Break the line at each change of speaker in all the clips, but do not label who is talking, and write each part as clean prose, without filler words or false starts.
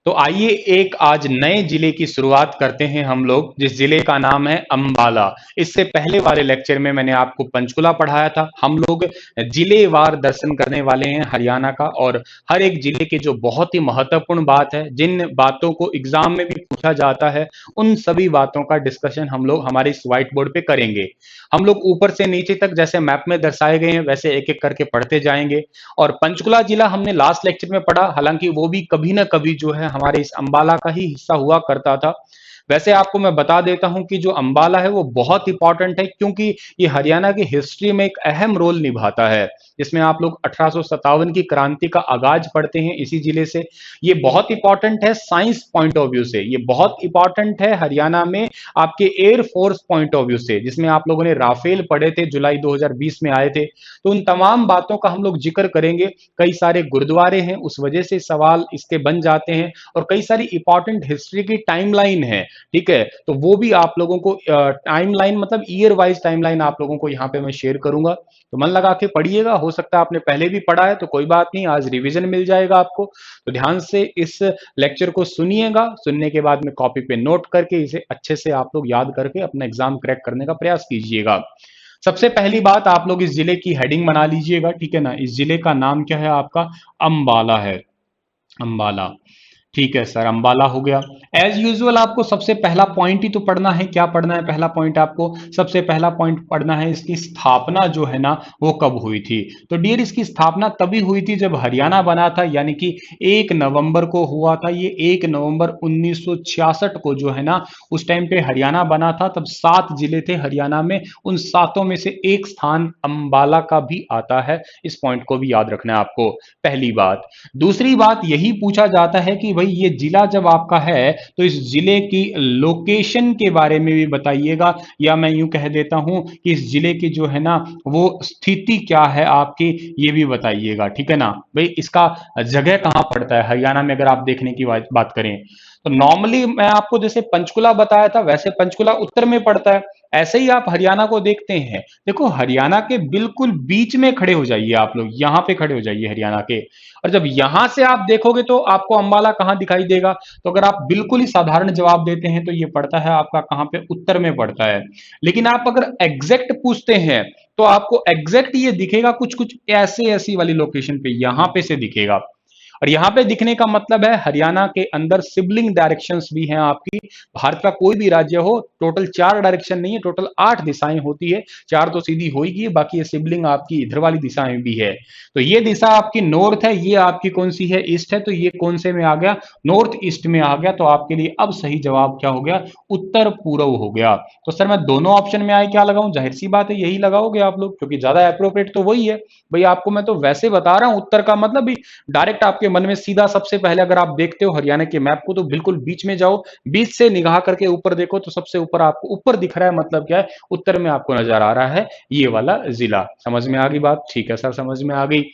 तो आइए एक आज नए जिले की शुरुआत करते हैं हम लोग, जिस जिले का नाम है अंबाला। इससे पहले वाले लेक्चर में मैंने आपको पंचकुला पढ़ाया था। हम लोग जिलेवार दर्शन करने वाले हैं हरियाणा का, और हर एक जिले के जो बहुत ही महत्वपूर्ण बात है, जिन बातों को एग्जाम में भी पूछा जाता है, उन सभी बातों का डिस्कशन हम लोग हमारे इस व्हाइट बोर्ड पे करेंगे। हम लोग ऊपर से नीचे तक जैसे मैप में दर्शाए गए हैं वैसे एक एक करके पढ़ते जाएंगे। और पंचकुला जिला हमने लास्ट लेक्चर में पढ़ा, हालांकि वो भी कभी ना कभी जो है हमारे इस अंबाला का ही हिस्सा हुआ करता था। वैसे आपको मैं बता देता हूं कि जो अंबाला है वो बहुत इंपॉर्टेंट है, क्योंकि ये हरियाणा की हिस्ट्री में एक अहम रोल निभाता है। जिसमें आप लोग 1857 की क्रांति का आगाज पढ़ते हैं इसी जिले से। ये बहुत इंपॉर्टेंट है साइंस पॉइंट ऑफ व्यू से, ये बहुत इंपॉर्टेंट है हरियाणा में आपके air force point of view से, जिसमें आप लोगों ने राफेल पढ़े थे, जुलाई 2020 में आए थे। तो उन तमाम बातों का हम लोग जिक्र करेंगे। कई सारे गुरुद्वारे हैं, उस वजह से सवाल इसके बन जाते हैं, और कई सारी इंपॉर्टेंट हिस्ट्री की टाइमलाइन है। ठीक है, तो वो भी आप लोगों को टाइमलाइन मतलब ईयर वाइज टाइमलाइन आप लोगों को यहाँ पे मैं शेयर करूंगा। तो मन लगा के पढ़िएगा, हो सकता है आपने पहले भी पढ़ा है तो कोई बात नहीं, आज रिवीजन मिल जाएगा आपको। तो ध्यान से इस लेक्चर को सुनिएगा, सुनने के बाद में कॉपी पे नोट करके इसे अच्छे से आप लोग याद करके अपना एग्जाम क्रैक करने का प्रयास कीजिएगा। सबसे पहली बात, आप लोग इस जिले की हेडिंग बना लीजिएगा, ठीक है ना। इस जिले का नाम क्या है आपका? अंबाला है, अंबाला। ठीक है सर, अंबाला हो गया। एज यूजुअल आपको सबसे पहला पॉइंट ही तो पढ़ना है। क्या पढ़ना है? पहला पॉइंट आपको सबसे पहला पॉइंट पढ़ना है, इसकी स्थापना जो है ना वो कब हुई थी। तो डियर, इसकी स्थापना तभी हुई थी जब हरियाणा बना था, यानी कि 1 नवंबर को हुआ था। ये 1 नवंबर 1966 को जो है ना उस टाइम पे हरियाणा बना था। तब 7 जिले थे हरियाणा में, उन 7 में से एक स्थान अंबाला का भी आता है। इस पॉइंट को भी याद रखना है आपको, पहली बात। दूसरी बात, यही पूछा जाता है कि भाई ये जिला जब आपका है तो इस जिले की लोकेशन के बारे में भी बताइएगा, या मैं यूं कह देता हूं कि इस जिले की जो है ना वो स्थिति क्या है आपकी, ये भी बताइएगा। ठीक है ना भाई, इसका जगह कहां पड़ता है हरियाणा में अगर आप देखने की बात करें तो नॉर्मली मैं आपको जैसे पंचकुला बताया था वैसे पंचकुला उत्तर में पड़ता है। ऐसे ही आप हरियाणा को देखते हैं, देखो हरियाणा के बिल्कुल बीच में खड़े हो जाइए, आप लोग यहां पे खड़े हो जाइए हरियाणा के, और जब यहां से आप देखोगे तो आपको अंबाला कहां दिखाई देगा। तो अगर आप बिल्कुल ही साधारण जवाब देते हैं तो ये पड़ता है आपका कहां पे? उत्तर में पड़ता है। लेकिन आप अगर एग्जैक्ट पूछते हैं तो आपको एग्जैक्ट ये दिखेगा कुछ कुछ ऐसे ऐसी वाली लोकेशन पे, यहां पे से दिखेगा। और यहां पे दिखने का मतलब है हरियाणा के अंदर सिबलिंग डायरेक्शंस भी हैं आपकी। भारत का कोई भी राज्य हो, टोटल 4 डायरेक्शन नहीं है, टोटल 8 दिशाएं होती है। 4 तो सीधी होगी, बाकी ये सिबलिंग आपकी इधर वाली दिशाएं भी है। तो ये दिशा आपकी नॉर्थ है, ये आपकी कौन सी है? ईस्ट है। तो ये कौन से में आ गया? नॉर्थ ईस्ट में आ गया। तो आपके लिए अब सही जवाब क्या हो गया? उत्तर पूर्व हो गया। तो सर मैं दोनों ऑप्शन में आए क्या लगाऊं? जाहिर सी बात है यही लगाओगे आप लोग, क्योंकि ज्यादा एप्रोप्रिएट तो वही है। भाई आपको मैं तो वैसे बता रहा हूं, उत्तर का मतलब भी डायरेक्ट आपके मन में सीधा, सबसे पहले अगर आप देखते हो हरियाणा के मैप को तो बिल्कुल बीच में जाओ, बीच से निगाह करके ऊपर देखो तो सबसे ऊपर आपको ऊपर दिख रहा है, मतलब क्या है? उत्तर में आपको नजर आ रहा है ये वाला जिला। समझ में आ गई बात? ठीक है सर, समझ में आ गई।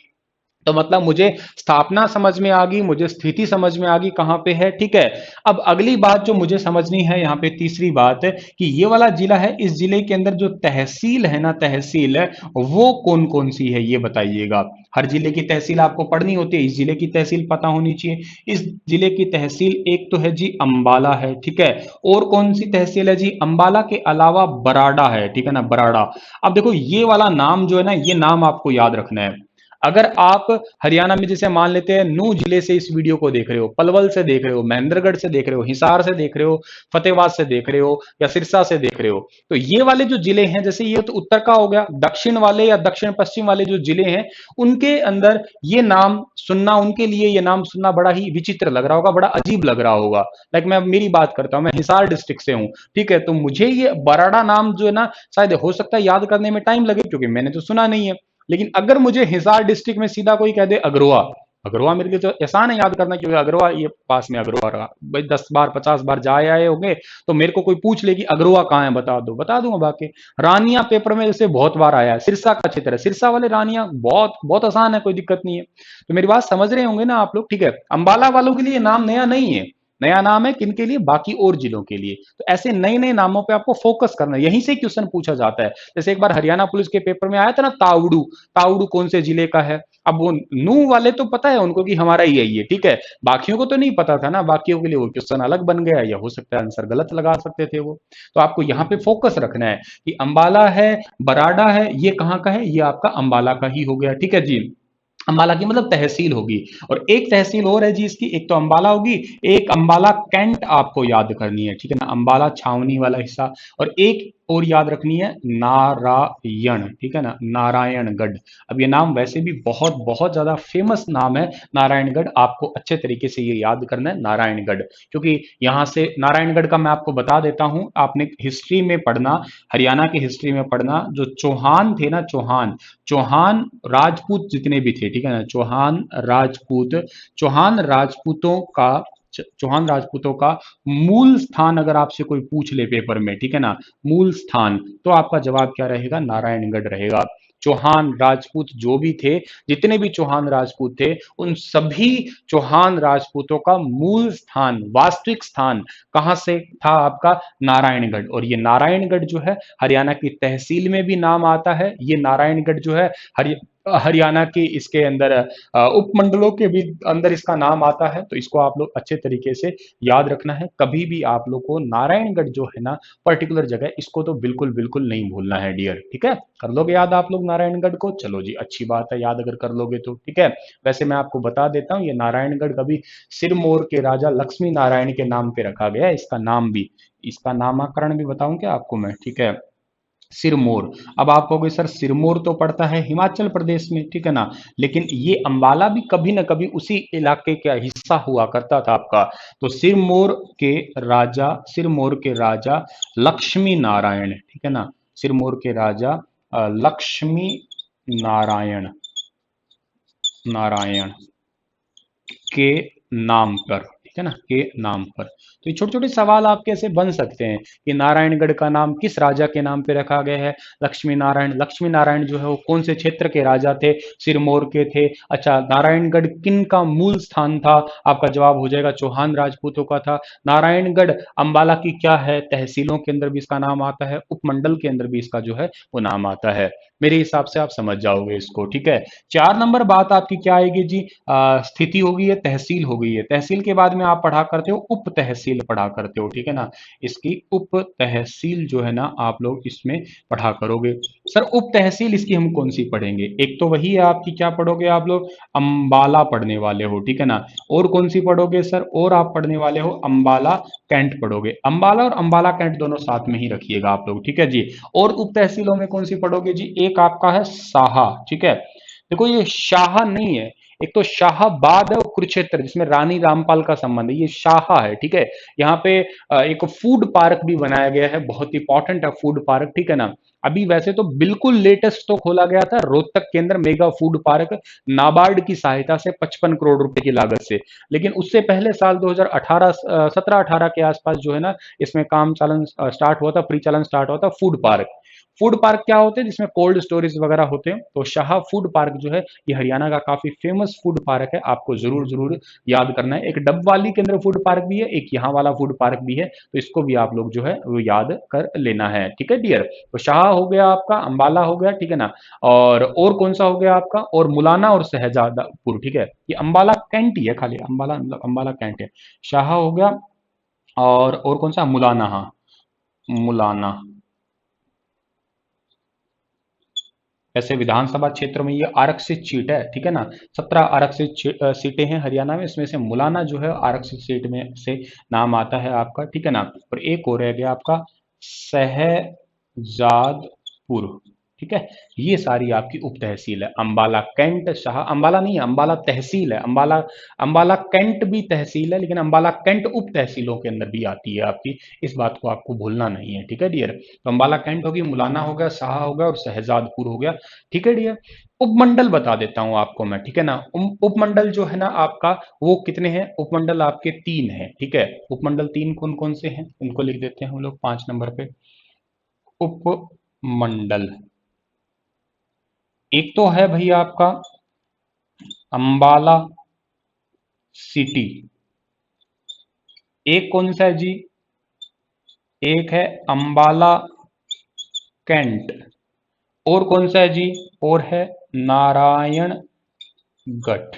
तो मतलब मुझे स्थापना समझ में आ गई, मुझे स्थिति समझ में आ गई कहां पे है। ठीक है, अब अगली बात जो मुझे समझनी है यहाँ पे, तीसरी बात है कि ये वाला जिला है, इस जिले के अंदर जो तहसील है ना, तहसील है वो कौन कौन सी है ये बताइएगा। हर जिले की तहसील आपको पढ़नी होती है, इस जिले की तहसील पता होनी चाहिए। इस जिले की तहसील एक तो है जी अंबाला है, ठीक है। और कौन सी तहसील है जी? अंबाला के अलावा बराड़ा है, ठीक है ना, बराड़ा। अब देखो ये वाला नाम जो है ना, ये नाम आपको याद रखना है। अगर आप हरियाणा में जैसे मान लेते हैं नूह जिले से इस वीडियो को देख रहे हो, पलवल से देख रहे हो, महेंद्रगढ़ से देख रहे हो, हिसार से देख रहे हो, फतेहबाद से देख रहे हो, या सिरसा से देख रहे हो, तो ये वाले जो जिले हैं, जैसे ये तो उत्तर का हो गया, दक्षिण वाले या दक्षिण पश्चिम वाले जो जिले हैं उनके अंदर ये नाम सुनना, उनके लिए ये नाम सुनना बड़ा ही विचित्र लग रहा होगा, बड़ा अजीब लग रहा होगा। लाइक मैं मेरी बात करता हूं, मैं हिसार डिस्ट्रिक्ट से हूं, ठीक है, तो मुझे ये बराड़ा नाम जो है ना शायद हो सकता है याद करने में टाइम लगे, क्योंकि मैंने तो सुना नहीं है। लेकिन अगर मुझे हिसार डिस्ट्रिक्ट में सीधा कोई कह दे अग्रवा, अग्रवा मेरे लिए तो आसान है याद करना, क्योंकि अग्रवा ये पास में अग्रवा रहा भाई, 10 बार 50 बार जाए आए होंगे। तो मेरे को कोई पूछ ले कि अग्रवा कहाँ है, बता दो, बता दूंगा। बाकी रानिया पेपर में जैसे बहुत बार आया है, सिरसा का क्षेत्र है, सिरसा वाले रानिया बहुत बहुत आसान है, कोई दिक्कत नहीं है। तो मेरी बात समझ रहे होंगे ना आप लोग? ठीक है, अंबाला वालों के लिए नाम नया नहीं है, नया नाम है किनके लिए? बाकी और जिलों के लिए। तो ऐसे नए नए नामों पे आपको फोकस करना है, यहीं से क्वेश्चन पूछा जाता है। जैसे एक बार हरियाणा पुलिस के पेपर में आया था ना ताउडू, ताउडू कौन से जिले का है? अब वो नू वाले तो पता है उनको कि हमारा ही है ये, ठीक है, बाकियों को तो नहीं पता था ना, बाकियों के लिए वो क्वेश्चन अलग बन गया, या हो सकता है आंसर गलत लगा सकते थे वो। तो आपको यहाँ पे फोकस रखना है कि अंबाला है, बराडा है, ये कहाँ का है, ये आपका अंबाला का ही हो गया, ठीक है जी। अंबाला की मतलब तहसील होगी। और एक तहसील और है जी इसकी, एक तो अंबाला होगी, एक अंबाला कैंट आपको याद करनी है, ठीक है ना, अंबाला छावनी वाला हिस्सा। और एक और याद रखनी है, नारायण, ठीक है ना, नारायणगढ़। अब ये नाम वैसे भी बहुत बहुत ज्यादा फेमस नाम है, नारायणगढ़, आपको अच्छे तरीके से ये याद करना है, नारायणगढ़। क्योंकि यहां से नारायणगढ़ का मैं आपको बता देता हूं, आपने हिस्ट्री में पढ़ना, हरियाणा की हिस्ट्री में पढ़ना, जो चौहान थे ना, चौहान, चौहान राजपूत जितने भी थे, ठीक है ना, चौहान राजपूतों का, चौहान राजपूतों का मूल स्थान अगर आपसे कोई पूछ ले पेपर में, ठीक है ना, मूल स्थान, तो आपका जवाब क्या रहेगा, नारायणगढ़ रहेगा। चौहान राजपूत जो भी थे, जितने भी चौहान राजपूत थे, उन सभी चौहान राजपूतों का मूल स्थान, वास्तविक स्थान कहां से था, आपका नारायणगढ़। और ये नारायणगढ़ जो है हरियाणा की तहसील में भी नाम आता है, ये नारायणगढ़ जो है हरियाणा की इसके अंदर उपमंडलों के भी अंदर इसका नाम आता है। तो इसको आप लोग अच्छे तरीके से याद रखना है, कभी भी आप लोग को नारायणगढ़ जो है ना पर्टिकुलर जगह, इसको तो बिल्कुल बिल्कुल नहीं भूलना है डियर, ठीक है। कर लोगे याद आप लोग नारायणगढ़ को, चलो जी अच्छी बात है, याद अगर कर लोगे तो, ठीक है। वैसे मैं आपको बता देता हूँ, ये नारायणगढ़ कभी सिरमौर के राजा लक्ष्मी नारायण के नाम पे रखा गया है, इसका नाम भी, इसका नामकरण भी बताऊं क्या आपको मैं, ठीक है। सिरमौर। अब आप कहोगे सर सिरमौर तो पड़ता है हिमाचल प्रदेश में, ठीक है ना, लेकिन ये अंबाला भी कभी ना कभी उसी इलाके का हिस्सा हुआ करता था आपका। तो सिरमौर के राजा लक्ष्मी नारायण, ठीक है ना, सिरमौर के राजा लक्ष्मी नारायण, नारायण के नाम पर, ठीक है ना, के नाम पर। तो ये छोटे छोटे सवाल आपके ऐसे बन सकते हैं कि नारायणगढ़ का नाम किस राजा के नाम पे रखा गया है, लक्ष्मी नारायण, लक्ष्मी नारायण जो है वो कौन से क्षेत्र के राजा थे, सिरमौर के थे। अच्छा, नारायणगढ़ किन का मूल स्थान था, आपका जवाब हो जाएगा चौहान राजपूतों का था। नारायणगढ़ अंबाला की क्या है, तहसीलों के अंदर भी इसका नाम आता है, उपमंडल के अंदर भी इसका जो है वो नाम आता है। मेरे हिसाब से आप समझ जाओगे इसको, ठीक है। 4 नंबर बात आपकी क्या आएगी जी, स्थिति हो गई है, तहसील हो गई है, तहसील के बाद में आप पढ़ा करते हो उप तहसील पढ़ा करते हो, ठीक है ना, इसकी उप तहसील जो है ना आप लोग इसमें पढ़ा करोगे। सर उप तहसील इसकी हम कौन सी पढ़ेंगे, एक तो वही है आपकी, क्या पढ़ोगे आप लोग, अंबाला पढ़ने वाले हो, ठीक है ना, और कौन सी पढ़ोगे सर, और आप पढ़ने वाले हो अंबाला कैंट पढ़ोगे, अंबाला और अंबाला कैंट दोनों साथ में ही रखिएगा आप लोग, ठीक है जी। और उप तहसीलों में कौन सी पढ़ोगे जी, एक आपका है साहा, ठीक है। देखो ये शाह नहीं है, एक तो शाहबाद है और कुरुक्षेत्र जिसमें रानी रामपाल का संबंध है, ये शाह है, ठीक है। यहाँ पे एक फूड पार्क भी बनाया गया है, बहुत इंपॉर्टेंट है फूड पार्क, ठीक है ना। अभी वैसे तो बिल्कुल लेटेस्ट तो खोला गया था रोहतक के अंदर मेगा फूड पार्क, नाबार्ड की सहायता से 55 करोड़ रुपए की लागत से। लेकिन उससे पहले साल 2018 17-18 के आसपास जो है ना, इसमें काम चालन स्टार्ट हुआ था, प्री चालन स्टार्ट हुआ था फूड पार्क। फूड पार्क क्या होते हैं, जिसमें कोल्ड स्टोरेज वगैरह होते हैं। तो शाह फूड पार्क जो है ये हरियाणा का काफी फेमस फूड पार्क है, आपको जरूर जरूर याद करना है। एक डबवाली के अंदर फूड पार्क भी है, एक यहाँ वाला फूड पार्क भी है, तो इसको भी आप लोग जो है वो याद कर लेना है, ठीक है डियर। तो शाह हो गया आपका, अंबाला हो गया, ठीक है ना, और कौन सा हो गया आपका, और मुलाना और शहजादापुर, ठीक है। ये अंबाला कैंट ही है, खाली अंबाला मतलब अंबाला कैंट है। शाह हो गया, और कौन सा, मुलाना, हाँ मुलाना। ऐसे विधानसभा क्षेत्र में ये आरक्षित सीट है, ठीक है ना, 17 आरक्षित सीटें हैं हरियाणा में, इसमें से मुलाना जो है आरक्षित सीट में से नाम आता है आपका, ठीक है ना। और एक और रह गया आपका शहजादपुर, ठीक है। ये सारी आपकी उप तहसील है, अंबाला कैंट, शाह, अंबाला नहीं है, अंबाला तहसील है, अंबाला, अंबाला कैंट भी तहसील है, लेकिन अंबाला कैंट उप तहसीलों के अंदर भी आती है आपकी, इस बात को आपको भूलना नहीं है, ठीक है डियर। तो अंबाला कैंट होगी, मुलाना हो गया, शाह हो गया और शहजादपुर हो गया, ठीक है डियर। उपमंडल बता देता हूं आपको मैं, ठीक है ना, उपमंडल जो है ना आपका, वो कितने हैं, उपमंडल आपके 3 हैं, ठीक है। उपमंडल 3 कौन कौन से हैं, उनको लिख देते हैं हम लोग 5 नंबर पे। उपमंडल, एक तो है भैया आपका अंबाला सिटी, एक कौन सा है जी, एक है अंबाला कैंट, और कौन सा है जी, और है नारायणगढ़, गढ़।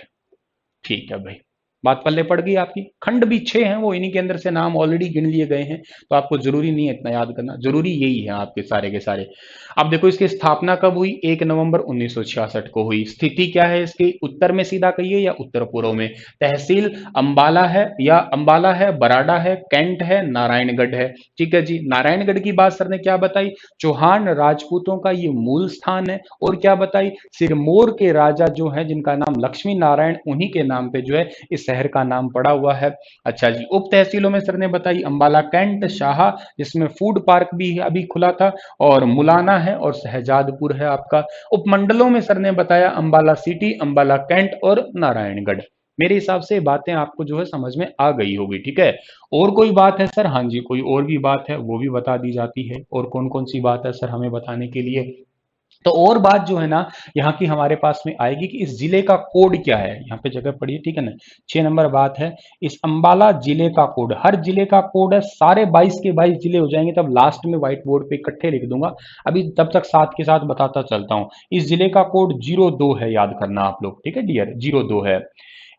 ठीक है भाई, बात पल्ले पड़ गई आपकी। खंड भी 6 हैं, वो इन्हीं के अंदर से नाम ऑलरेडी गिन लिए गए हैं, तो आपको जरूरी नहीं है इतना याद करना, जरूरी यही है आपके सारे के सारे। अब देखो इसकी स्थापना कब हुई, 1 नवंबर 1966 को हुई। स्थिति क्या है इसकी, उत्तर में सीधा कहिए या उत्तर पूर्व में। तहसील अंबाला है, या अंबाला है, बराडा है, कैंट है, नारायणगढ़ है। ठीक है जी, नारायणगढ़ की बात सर ने क्या बताई, चौहान राजपूतों का ये मूल स्थान है। और क्या बताई, सिरमौर के राजा जो है जिनका नाम लक्ष्मी नारायण, उन्हीं के नाम पे जो है इस शहर का नाम पड़ा हुआ है। अच्छा जी, उप तहसीलों में सर ने बताई अंबाला कैंट, शाह जिसमें फूड पार्क भी अभी खुला था, और मुलाना है, और शहजादपुर है आपका। उपमंडलों में सर ने बताया अंबाला सिटी, अंबाला कैंट और नारायणगढ़। मेरे हिसाब से बातें आपको जो है समझ में आ गई होगी। ठीक है, और कोई बात है सर, हाँ जी कोई और भी बात है वो भी बता दी जाती है। और कौन कौन सी बात है सर हमें बताने के लिए, तो और बात जो है ना यहाँ की हमारे पास में आएगी कि इस जिले का कोड क्या है, यहाँ पे जगह पड़ी है। ठीक है ना, 6 नंबर बात है, इस अंबाला जिले का कोड, हर जिले का कोड है, सारे 22 के 22 जिले हो जाएंगे, तब लास्ट में व्हाइट बोर्ड पे इकट्ठे लिख दूंगा। अभी तब तक साथ के साथ बताता चलता हूँ। इस जिले का कोड 02 है, याद करना आप लोग। ठीक है डियर, 02 है।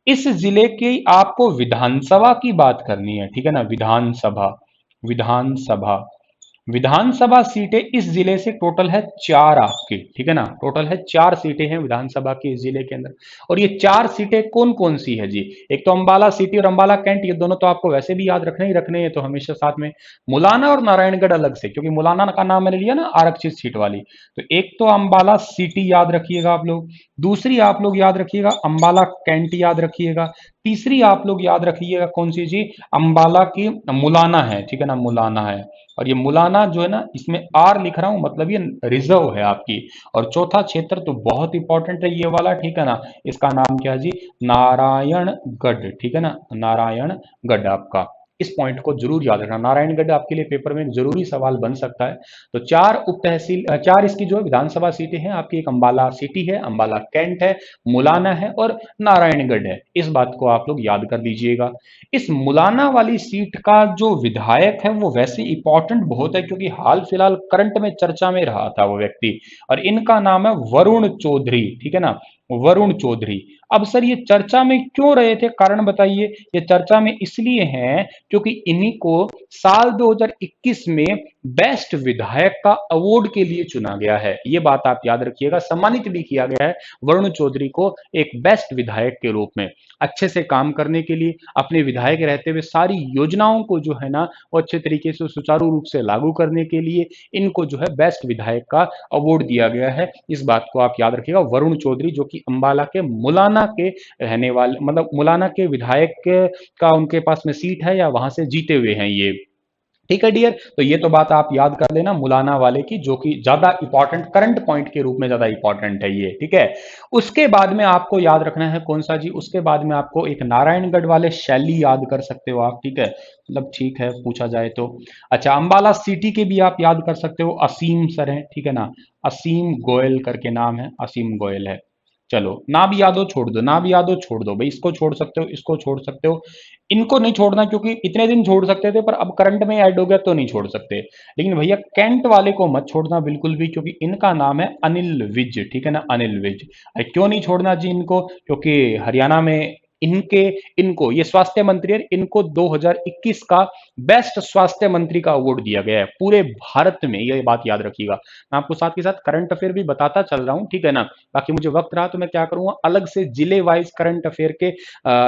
इस जिले की आपको विधानसभा की बात करनी है। ठीक है ना, विधानसभा, विधानसभा, विधानसभा सीटें इस जिले से टोटल है 4 आपकी। ठीक है ना, टोटल है 4 सीटें हैं विधानसभा की इस जिले के अंदर। और ये 4 सीटें कौन कौन सी है जी, एक तो अंबाला सिटी और अंबाला कैंट, ये दोनों तो आपको वैसे भी याद रखने ही रखने हैं, तो हमेशा साथ में। मुलाना और नारायणगढ़ अलग से, क्योंकि मुलाना का नाम मैंने लिया ना आरक्षित सीट वाली, तो एक तो अंबाला सिटी याद रखिएगा आप लोग, दूसरी आप लोग याद रखिएगा अंबाला कैंट याद रखिएगा, तीसरी आप लोग याद रखिएगा कौन सी जी, अंबाला की मुलाना है। ठीक है ना, मुलाना है। और ये मुलाना जो है ना, इसमें आर लिख रहा हूं, मतलब ये रिजर्व है आपकी। और चौथा क्षेत्र तो बहुत इंपॉर्टेंट है ये वाला। ठीक है ना, इसका नाम क्या है जी, नारायणगढ़। ठीक है ना, नारायणगढ़ आपका। इस पॉइंट को जरूर याद रखना, नारायणगढ़ आपके लिए पेपर में एक जरूरी सवाल बन सकता है। तो 4 उप तहसील, 4 इसकी जो विधानसभा सीटें हैं आपकी, एक अंबाला सिटी है, अंबाला कैंट है, मुलाना है और नारायणगढ़ है। इस बात को आप लोग याद कर लीजिएगा। इस मुलाना वाली सीट का जो विधायक है वो वैसे इंपॉर्टेंट बहुत है, क्योंकि हाल फिलहाल करंट में चर्चा में रहा था वो व्यक्ति, और इनका नाम है वरुण चौधरी। ठीक है ना, वरुण चौधरी। अब सर ये चर्चा में क्यों रहे थे, कारण बताइए। ये चर्चा में इसलिए हैं क्योंकि इन्हीं को साल 2021 में बेस्ट विधायक का अवार्ड के लिए चुना गया है। ये बात आप याद रखिएगा, सम्मानित भी किया गया है वरुण चौधरी को एक बेस्ट विधायक के रूप में, अच्छे से काम करने के लिए, अपने विधायक रहते हुए सारी योजनाओं को जो है ना वो अच्छे तरीके से सुचारू रूप से लागू करने के लिए इनको जो है बेस्ट विधायक का अवार्ड दिया गया है। इस बात को आप याद रखिएगा। वरुण चौधरी जो कि अंबाला के मुलाना के रहने वाले, मतलब मुलाना के विधायक का उनके पास में सीट है, या वहां से जीते हुए हैं ये। ठीक है डियर, तो ये तो बात आप याद कर लेना मुलाना वाले की, जो कि ज्यादा इंपॉर्टेंट करंट पॉइंट के रूप में ज्यादा इंपॉर्टेंट है ये। ठीक है, उसके बाद में आपको याद रखना है कौन सा जी, उसके बाद में आपको एक नारायणगढ़ वाले शैली याद कर सकते हो आप। ठीक है, मतलब ठीक है पूछा जाए तो। अच्छा, अंबाला सिटी के भी आप याद कर सकते हो, असीम सर है। ठीक है ना, असीम गोयल करके नाम है, असीम गोयल है। चलो, ना भी याद हो छोड़ दो, ना भी याद हो छोड़ दो भाई, इसको छोड़ सकते हो, इसको छोड़ सकते हो, इनको नहीं छोड़ना, क्योंकि इतने दिन छोड़ सकते थे पर अब करंट में ऐड हो गया तो नहीं छोड़ सकते। लेकिन भैया कैंट वाले को मत छोड़ना बिल्कुल भी, क्योंकि इनका नाम है अनिल विज। ठीक है ना, अनिल विज। अरे क्यों नहीं छोड़ना जी इनको, क्योंकि हरियाणा में इनके इनको ये स्वास्थ्य मंत्री है, इनको 2021 का बेस्ट स्वास्थ्य मंत्री का अवार्ड दिया गया है पूरे भारत में, ये बात याद रखिएगा। मैं आपको साथ के साथ करंट अफेयर भी बताता चल रहा हूं। ठीक है ना, बाकी मुझे वक्त रहा तो मैं क्या करूंगा, अलग से जिले वाइज करंट अफेयर के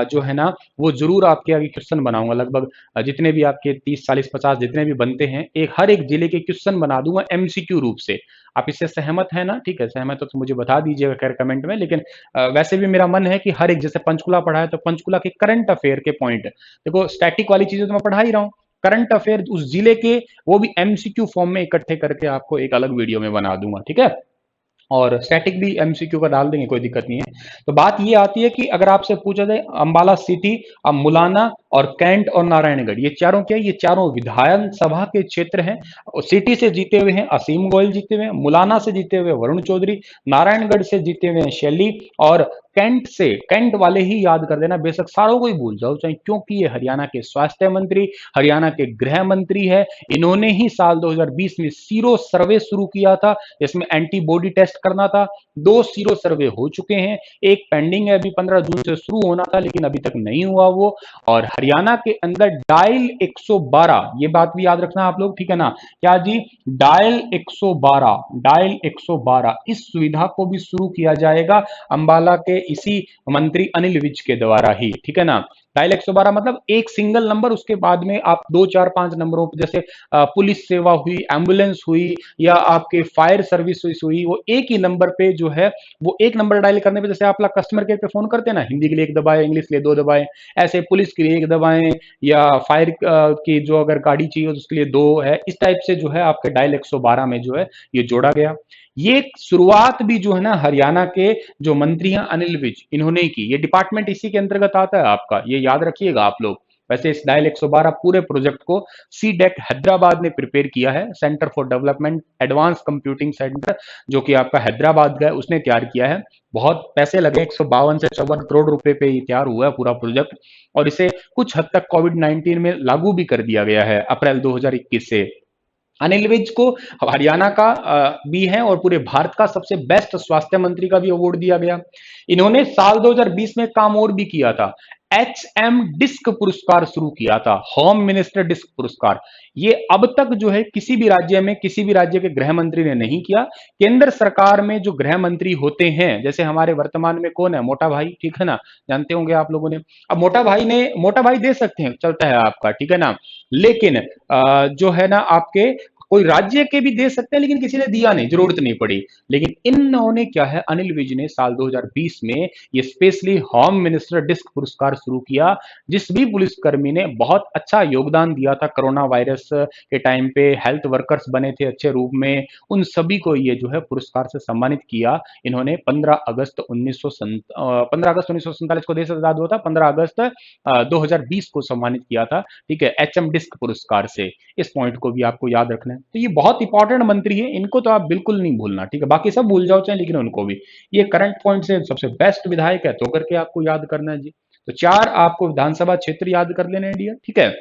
जो है ना वो जरूर आपके आगे क्वेश्चन बनाऊंगा। लगभग जितने भी आपके 30 40 50 जितने भी बनते हैं, एक हर एक जिले के क्वेश्चन बना दूंगा एमसीक्यू रूप से। आप इससे सहमत है ना? ठीक है, सहमत हो तो मुझे बता दीजिएगा खैर कमेंट में। लेकिन वैसे भी मेरा मन है कि हर एक, जैसे पंचकुला पढ़ा है तो पंचकुला के करंट अफेयर के पॉइंट, देखो स्टैटिक वाली चीजें तो मैं पढ़ा ही रहा हूँ, करंट अफेयर उस जिले के वो भी एमसीक्यू फॉर्म में इकट्ठे करके आपको एक अलग वीडियो में बना दूंगा। ठीक है, और स्टैटिक भी एमसीक्यू का डाल देंगे, कोई दिक्कत नहीं है। तो बात ये आती है कि अगर आपसे पूछा जाए अंबाला सिटी, अब मुलाना और कैंट और नारायणगढ़, ये चारों क्या है, ये चारों विधानसभा के क्षेत्र हैं। सिटी से जीते हुए हैं असीम गोयल जीते हुए हैं, मुलाना से जीते हुए वरुण चौधरी, नारायणगढ़ से जीते हुए हैं शैली, और कैंट से, कैंट वाले ही याद कर देना, बेशक सारों को ही भूल जाओ चाहे, क्योंकि ये हरियाणा के स्वास्थ्य मंत्री, हरियाणा के गृह मंत्री है। इन्होंने ही साल 2020 में सीरो सर्वे शुरू किया था, जिसमें एंटीबॉडी टेस्ट करना था। 2 सीरो सर्वे हो चुके हैं, एक पेंडिंग है, अभी 15 जून से शुरू होना था लेकिन अभी तक नहीं हुआ वो। और हरियाणा के अंदर डायल 112, ये बात भी याद रखना आप लोग, ठीक है ना, क्या जी, डायल 112, डायल 112 इस सुविधा को भी शुरू किया जाएगा अंबाला के इसी मंत्री अनिल विज के द्वारा ही, ठीक है ना। डायल 112 मतलब एक सिंगल नंबर, उसके बाद में आप 2 4 5 नंबरों पर, जैसे पुलिस सेवा हुई, एम्बुलेंस हुई, या आपके फायर सर्विस हुई, वो एक ही नंबर पे जो है, वो एक नंबर डायल करने पे, जैसे आप लोग कस्टमर केयर पे फोन करते हैं ना, हिंदी के लिए एक दबाएं, इंग्लिश के लिए 2 दबाएं, ऐसे पुलिस के लिए एक दबाएं, या फायर की जो अगर गाड़ी चाहिए तो उसके लिए 2 है, इस टाइप से जो है आपके डायल 112 में जो है ये जोड़ा गया। ये शुरुआत भी जो है ना हरियाणा के जो मंत्री हैं अनिल विज, इन्होंने की, ये डिपार्टमेंट इसी के अंतर्गत आता है आपका, ये याद रखिएगा आप लोग। वैसे इस डायल 112 पूरे प्रोजेक्ट को सीडेक हैदराबाद ने प्रिपेयर किया है, centre for development advance computing centre, जो कि आपका हैदराबाद का है, उसने तैयार किया है। बहुत पैसे लगे, 152 से 54 करोड़ रुपए पे ये तैयार हुआ है पूरा प्रोजेक्ट, और इसे कुछ हद तक कोविड-19 में लागू भी कर दिया गया है अप्रैल 2021 से। अनिल विज को हरियाणा का भी है और पूरे भारत का सबसे बेस्ट स्वास्थ्य मंत्री का भी अवार्ड दिया गया। इन्होंने साल 2020 में काम और भी किया था, HM डिस्क पुरस्कार शुरू किया था, होम मिनिस्टर डिस्क पुरस्कार। ये अब तक जो है किसी भी राज्य में, किसी भी राज्य के गृह मंत्री ने नहीं किया। केंद्र सरकार में जो गृह मंत्री होते हैं, जैसे हमारे वर्तमान में कौन है, मोटा भाई, ठीक है ना, जानते होंगे आप लोगों ने। अब मोटा भाई दे सकते हैं, चलता है आपका, ठीक है ना, लेकिन जो है ना आपके कोई राज्य के भी दे सकते हैं, लेकिन किसी ने दिया नहीं, जरूरत नहीं पड़ी। लेकिन इन्होंने क्या है, अनिल विज ने साल 2020 में ये स्पेशली होम मिनिस्टर डिस्क पुरस्कार शुरू किया। जिस भी पुलिसकर्मी ने बहुत अच्छा योगदान दिया था कोरोना वायरस के टाइम पे, हेल्थ वर्कर्स बने थे अच्छे रूप में, उन सभी को ये जो है पुरस्कार से सम्मानित किया इन्होंने। 15 अगस्त 1947 को देश आजाद हुआ था, 15 अगस्त 2020 को सम्मानित किया था, ठीक है, HM डिस्क पुरस्कार से। इस पॉइंट को भी आपको याद रखना है। तो ये बहुत इंपॉर्टेंट मंत्री है, इनको तो आप बिल्कुल नहीं भूलना, ठीक है, बाकी सब भूल जाओ चाहे, लेकिन उनको भी, ये करंट पॉइंट से सबसे बेस्ट विधायक है, तो करके आपको याद करना है जी। तो 4 आपको विधानसभा क्षेत्र याद कर लेने हैं डियर, ठीक है।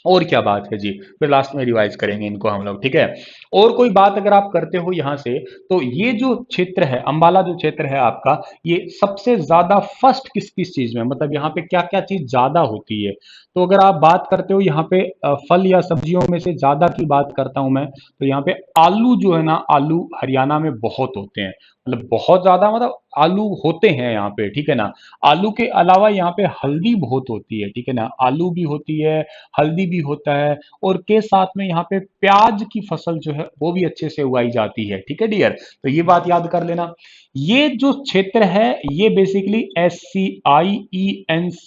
और क्या बात है जी, फिर लास्ट में रिवाइज करेंगे इनको हम लोग, ठीक है। और कोई बात अगर आप करते हो यहां से, तो ये जो क्षेत्र है अंबाला, जो क्षेत्र है आपका, ये सबसे ज्यादा फर्स्ट किस किस चीज में, मतलब यहाँ पे क्या क्या चीज ज्यादा होती है। तो अगर आप बात करते हो यहाँ पे फल या सब्जियों में से ज्यादा की बात करता हूं मैं, तो यहाँ पे आलू जो है ना, आलू हरियाणा में बहुत होते हैं, मतलब बहुत ज्यादा, मतलब आलू होते हैं यहाँ पे, ठीक है ना। आलू के अलावा यहाँ पे हल्दी बहुत होती है, ठीक है ना, आलू भी होती है, हल्दी भी होता है, और के साथ में यहाँ पे प्याज की फसल जो है वो भी अच्छे से उगाई जाती है, ठीक है डियर। तो ये बात याद कर लेना। ये जो क्षेत्र है ये बेसिकली SCIENCE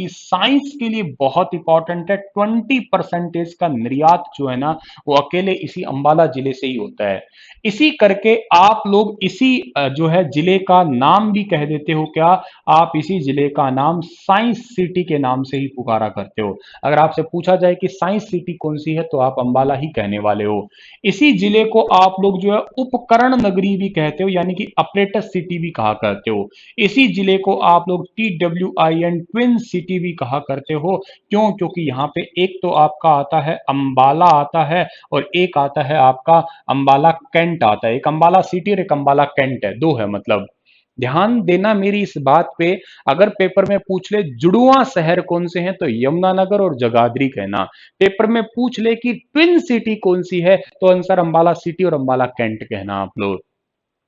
साइंस के लिए बहुत इंपॉर्टेंट है। 20% का निर्यात जो है ना वो अकेले इसी अंबाला जिले से ही होता है। इसी करके आप लोग इसी जो है जिले का नाम भी कह देते हो, क्या आप इसी जिले का नाम साइंस सिटी के नाम से ही पुकारा करते हो। अगर आपसे पूछा जाए कि साइंस सिटी कौन सी है, तो आप अंबाला ही कहने वाले हो। इसी जिले को आप लोग जो है उपकरण नगरी भी कहते हो, यानी कि ऑपरेटर सिटी भी कहा करते हो। इसी जिले को आप लोग TWIN ट्विन सिटी भी कहा करते हो। क्यों? क्योंकि यहाँ पे एक तो आपका आता है अंबाला आता है, और एक आता है आपका अंबाला कैंट आता है। एक अंबाला सिटी और एक अंबाला कैंट है, दो है मतलब। ध्यान देना मेरी इस बात पे, अगर पेपर में पूछ ले जुड़वा शहर कौन से हैं, तो यमुनानगर और जगाधरी कहना। पेपर में पूछ ले कि ट्विन सिटी कौन सी है, तो आंसर अंबाला सिटी और अंबाला कैंट कहना आप लोग।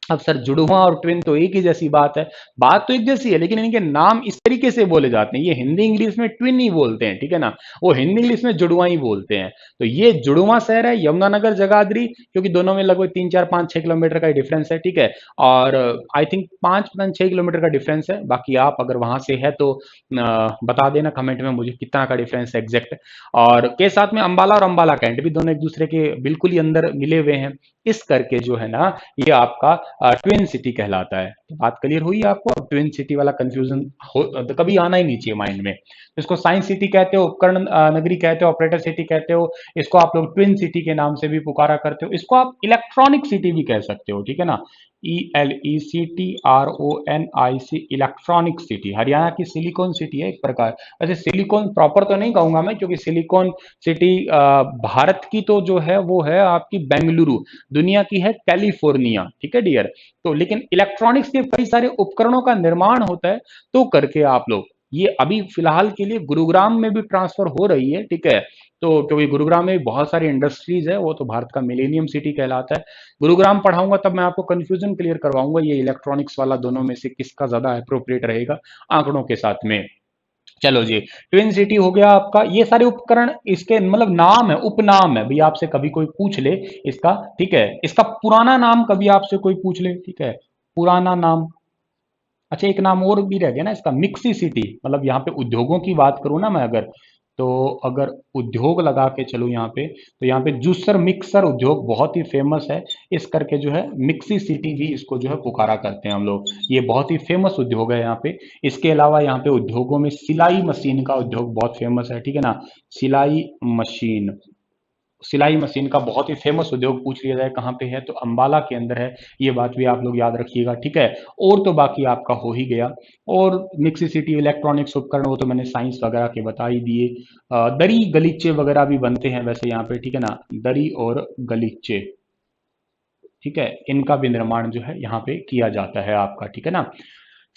अब सर जुड़वा और ट्विन तो एक ही जैसी बात तो एक जैसी है, लेकिन इनके नाम इस तरीके से बोले जाते हैं। ये हिंदी इंग्लिश में ट्विन ही बोलते हैं, ठीक है ना, वो हिंदी इंग्लिश में जुड़वा ही बोलते हैं। तो ये जुड़वा शहर है, यमुनानगर जगाधरी, क्योंकि दोनों में लगभग 3 4 5 6 किलोमीटर का डिफरेंस है, ठीक है। और आई थिंक 5 6 किलोमीटर का डिफरेंस है। बाकी आप अगर वहां से है तो बता देना कमेंट में मुझे कितना का डिफरेंस है एग्जैक्ट। और के साथ में अंबाला और अंबाला कैंट भी दोनों एक दूसरे के बिल्कुल ही अंदर मिले हुए हैं। इस करके जो है ना ये आपका ट्विन सिटी कहलाता है। तो बात क्लियर हुई आपको। अब ट्विन सिटी वाला कंफ्यूजन हो तो कभी आना ही नहीं चाहिए माइंड में। इसको साइंस सिटी कहते हो, उपकरण नगरी कहते हो, ऑपरेटर सिटी कहते हो, इसको आप लोग ट्विन सिटी के नाम से भी पुकारा करते हो, इसको आप इलेक्ट्रॉनिक सिटी भी कह सकते हो, ठीक है ना। ELECTRONIC, electronic city. हरियाणा की सिलिकॉन सिटी है एक प्रकार। वैसे सिलिकॉन प्रॉपर तो नहीं कहूंगा मैं, क्योंकि सिलिकॉन सिटी भारत की तो जो है वो है आपकी बेंगलुरु, दुनिया की है कैलिफोर्निया, ठीक है डियर। तो लेकिन इलेक्ट्रॉनिक्स के कई सारे उपकरणों का निर्माण होता है, तो करके आप लोग ये अभी फिलहाल के लिए गुरुग्राम में भी ट्रांसफर हो रही है, ठीक है। तो क्योंकि गुरुग्राम में बहुत सारी इंडस्ट्रीज है, वो तो भारत का मिलेनियम सिटी कहलाता है। गुरुग्राम पढ़ाऊंगा तब मैं आपको कंफ्यूजन क्लियर करवाऊंगा, ये इलेक्ट्रॉनिक्स वाला दोनों में से किसका ज्यादा अप्रोप्रिएट रहेगा आंकड़ों के साथ में। चलो जी, ट्विन सिटी हो गया आपका। ये सारे उपकरण इसके मतलब नाम है, उपनाम है। भाई आपसे कभी कोई पूछ ले इसका, ठीक है, इसका पुराना नाम कभी आपसे कोई पूछ ले, ठीक है, पुराना नाम। अच्छा एक नाम और भी रह गया ना इसका, मिक्सी सिटी। मतलब यहाँ पे उद्योगों की बात करूँ ना मैं अगर, तो अगर उद्योग लगा के चलूँ यहाँ पे, तो यहाँ पे जूसर मिक्सर उद्योग बहुत ही फेमस है। इस करके जो है मिक्सी सिटी भी इसको जो है पुकारा करते हैं हम लोग। ये बहुत ही फेमस उद्योग है यहाँ पे। इसके अलावा यहाँ पे उद्योगों में सिलाई मशीन का उद्योग बहुत फेमस है, ठीक है ना। सिलाई मशीन, सिलाई मशीन का बहुत ही फेमस उद्योग पूछ लिया जाए कहाँ पे है, तो अंबाला के अंदर है। ये बात भी आप लोग याद रखिएगा, ठीक है। और तो बाकी आपका हो ही गया। और मिक्सी सिटी, इलेक्ट्रॉनिक्स उपकरण, वो तो मैंने साइंस वगैरह के बता ही दिए। दरी गलीचे वगैरह भी बनते हैं वैसे यहाँ पे, ठीक है ना, दरी और गलीचे, ठीक है, इनका भी निर्माण जो है यहाँ पे किया जाता है आपका, ठीक है ना।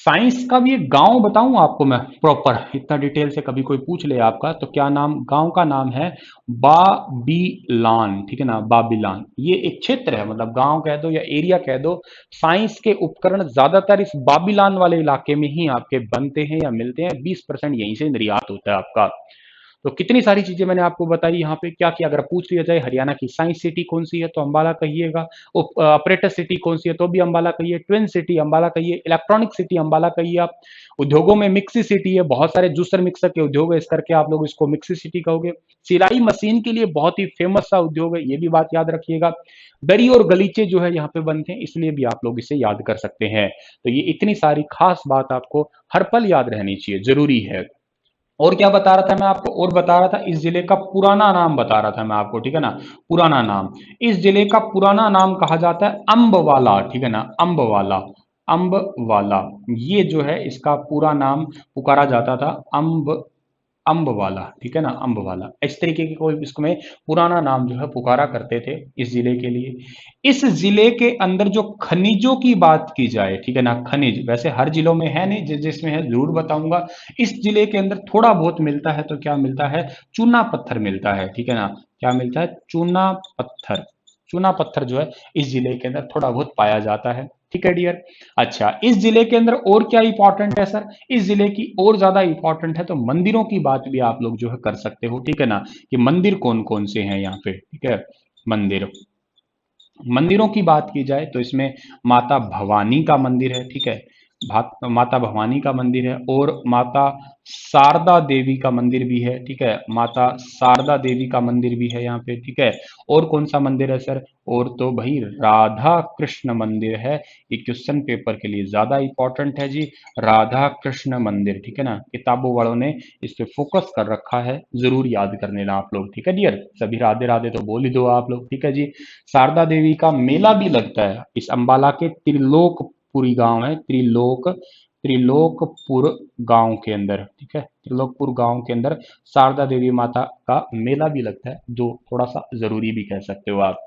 साइंस का भी एक गांव बताऊं आपको मैं प्रॉपर, इतना डिटेल से कभी कोई पूछ ले आपका, तो क्या नाम, गांव का नाम है बाबिलान, ठीक है ना, बाबिलान। ये एक क्षेत्र है, मतलब गांव कह दो या एरिया कह दो। साइंस के उपकरण ज्यादातर इस बाबिलान वाले इलाके में ही आपके बनते हैं या मिलते हैं। 20% यहीं से निर्यात होता है आपका। तो कितनी सारी चीजें मैंने आपको बताई यहाँ पे, क्या क्या अगर पूछ लिया जाए हरियाणा की साइंस सिटी कौन सी है तो अंबाला कहिएगा। ऑपरेटर सिटी कौन सी है तो भी अंबाला कहिए। ट्विन सिटी अंबाला कहिए। इलेक्ट्रॉनिक सिटी अंबाला कहिए आप। उद्योगों में मिक्सी सिटी है, बहुत सारे जूसर मिक्सर के उद्योग है, इस करके आप लोग इसको मिक्सी सिटी कहोगे। सिलाई मशीन के लिए बहुत ही फेमस सा उद्योग है, ये भी बात याद रखिएगा। दरी और गलीचे जो है यहाँ पे बनते हैं, इसलिए भी आप लोग इसे याद कर सकते हैं। तो ये इतनी सारी खास बात आपको हर पल याद रहनी चाहिए, जरूरी है। और क्या बता रहा था मैं आपको, और बता रहा था इस जिले का पुराना नाम बता रहा था मैं आपको, ठीक है ना। पुराना नाम, इस जिले का पुराना नाम कहा जाता है अम्बवाला, ठीक है ना, अम्बवाला। अम्बवाला, ये जो है इसका पूरा नाम पुकारा जाता था अम्ब, अम्बवाला, ठीक है ना, अम्बवाला। इस तरीके की कोई इसमें पुराना नाम जो है पुकारा करते थे इस जिले के लिए। इस जिले के अंदर जो खनिजों की बात की जाए, ठीक है ना, खनिज वैसे हर जिलों में है नहीं, जिसमें है जरूर बताऊंगा। इस जिले के अंदर थोड़ा बहुत मिलता है, तो क्या मिलता है, चूना पत्थर मिलता है, ठीक है ना। क्या मिलता है, चूना पत्थर। चूना पत्थर जो है इस जिले के अंदर थोड़ा बहुत पाया जाता है, ठीक है डियर। अच्छा इस जिले के अंदर और क्या इंपॉर्टेंट है सर, इस जिले की और ज्यादा इंपॉर्टेंट है तो मंदिरों की बात भी आप लोग जो है कर सकते हो, ठीक है ना, कि मंदिर कौन कौन से हैं यहाँ पे, ठीक है। मंदिर, मंदिरों की बात की जाए तो इसमें माता भवानी का मंदिर है, ठीक है। माता भवानी का मंदिर है, और माता शारदा देवी का मंदिर भी है, ठीक है। माता शारदा देवी का मंदिर भी है यहाँ पे, ठीक है। और कौन सा मंदिर है सर, और तो भाई राधा कृष्ण मंदिर है। ये क्वेश्चन पेपर के लिए ज्यादा इंपॉर्टेंट है जी, राधा कृष्ण मंदिर, ठीक है ना। किताबों वालों ने इस पे फोकस कर रखा है, जरूर याद कर लेना आप लोग, ठीक है डियर। सभी राधे राधे तो बोल ही दो आप लोग, ठीक है जी। शारदा देवी का मेला भी लगता है इस अंबाला के त्रिलोकपुरी गांव है, त्रिलोकपुर गांव के अंदर, ठीक है। त्रिलोकपुर गांव के अंदर शारदा देवी माता का मेला भी लगता है, जो थोड़ा सा जरूरी भी कह सकते हो आप।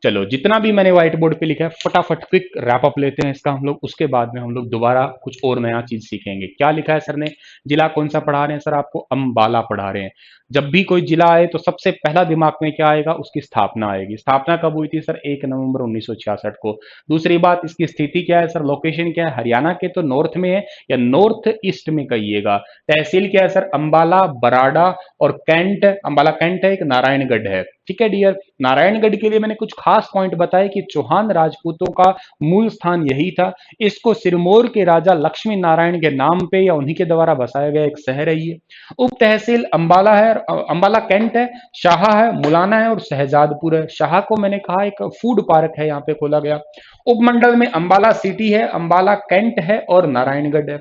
चलो जितना भी मैंने व्हाइट बोर्ड पे लिखा है फटाफट क्विक रैप अप लेते हैं इसका हम लोग, उसके बाद में हम लोग दोबारा कुछ और नया चीज सीखेंगे। क्या लिखा है सर ने, जिला कौन सा पढ़ा रहे हैं सर आपको, अंबाला पढ़ा रहे हैं। जब भी कोई जिला आए तो सबसे पहला दिमाग में क्या आएगा, उसकी स्थापना आएगी। स्थापना कब हुई थी सर, 1 नवंबर 1966 को। दूसरी बात, इसकी स्थिति क्या है सर, लोकेशन क्या है, हरियाणा के तो नॉर्थ में है या नॉर्थ ईस्ट में कहिएगा। तहसील क्या है सर, अंबाला, बराड़ा और कैंट। अंबाला कैंट है, एक नारायणगढ़ है। ठीक है डियर। नारायणगढ़ के लिए मैंने कुछ खास पॉइंट बताए कि चौहान राजपूतों का मूल स्थान यही था। इसको सिरमौर के राजा लक्ष्मी नारायण के नाम पे या उन्हीं के द्वारा बसाया गया एक शहर है ये। उप तहसील अंबाला है, अंबाला कैंट है, शाहा है, मुलाना है और शहजादपुर है। शाहा को मैंने कहा एक फूड पार्क है यहाँ पे खोला गया। उपमंडल में अंबाला सिटी है, अंबाला कैंट है और नारायणगढ़ है।